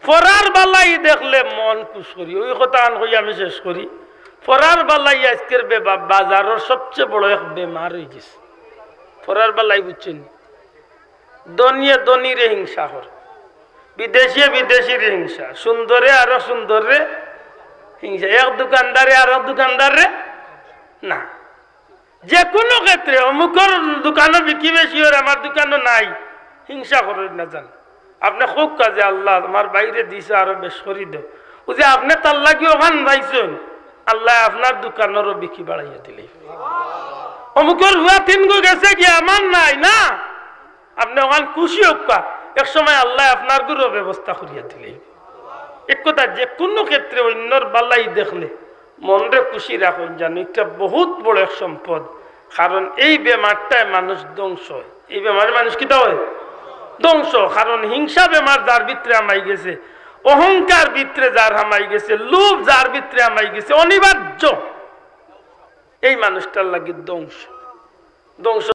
ফরার বালাই দেখলে মন খুশ করি, ওই কথা আন কই আমি শেষ করি। ফরার বালাই আজকের বাজারের সবচেয়ে বড় এক বেমার হয়ে গেছে। ফরার বালাই বুঝছেন? দনিয়ে দনিরে হিংসা করে, বিদেশি বিদেশির হিংসা, সুন্দরে আরো সুন্দরে হিংসা, এক দোকানদারে আর দোকানদারে না। যে কোনো ক্ষেত্রে অমুকের দোকানও বিক্রি বেশি হরে, আমার দোকানও নাই, হিংসা করেন না। জান আপনি খুব কাজে আল্লাহ আমার বাইরে দিছে আরো বেশ করি দেব। ও যে আপনি তার লাগি ওখান পাইছেন, আল্লাহ আপনার দোকানেরও বিক্রি বাড়াইয়া দিলে। অমুকের হুয়া 3 গো গেছে কি আমার নাই না, আপনি ওখান খুশি হোক, এক সময় আল্লাহ আপনার গুরু ব্যবস্থা করিয়া দিলে। এক কথা যে কোনো ক্ষেত্রে অন্যর বালাই দেখলে মনরে খুশি রাখুন, জানো এটা বহুত বড় এক সম্পদ। কারণ এই বেমারটায় মানুষ ধ্বংস হয়, এই বেমারে মানুষ কিতা হয়? ধ্বংস। কারণ হিংসা বেমার যার ভিতরে আমাই গেছে, অহংকার ভিতরে যার হামাই গেছে, লোভ যার ভিতরে আমাই গেছে, অনিবার্য এই মানুষটার লাগে ধ্বংস। ধ্বংস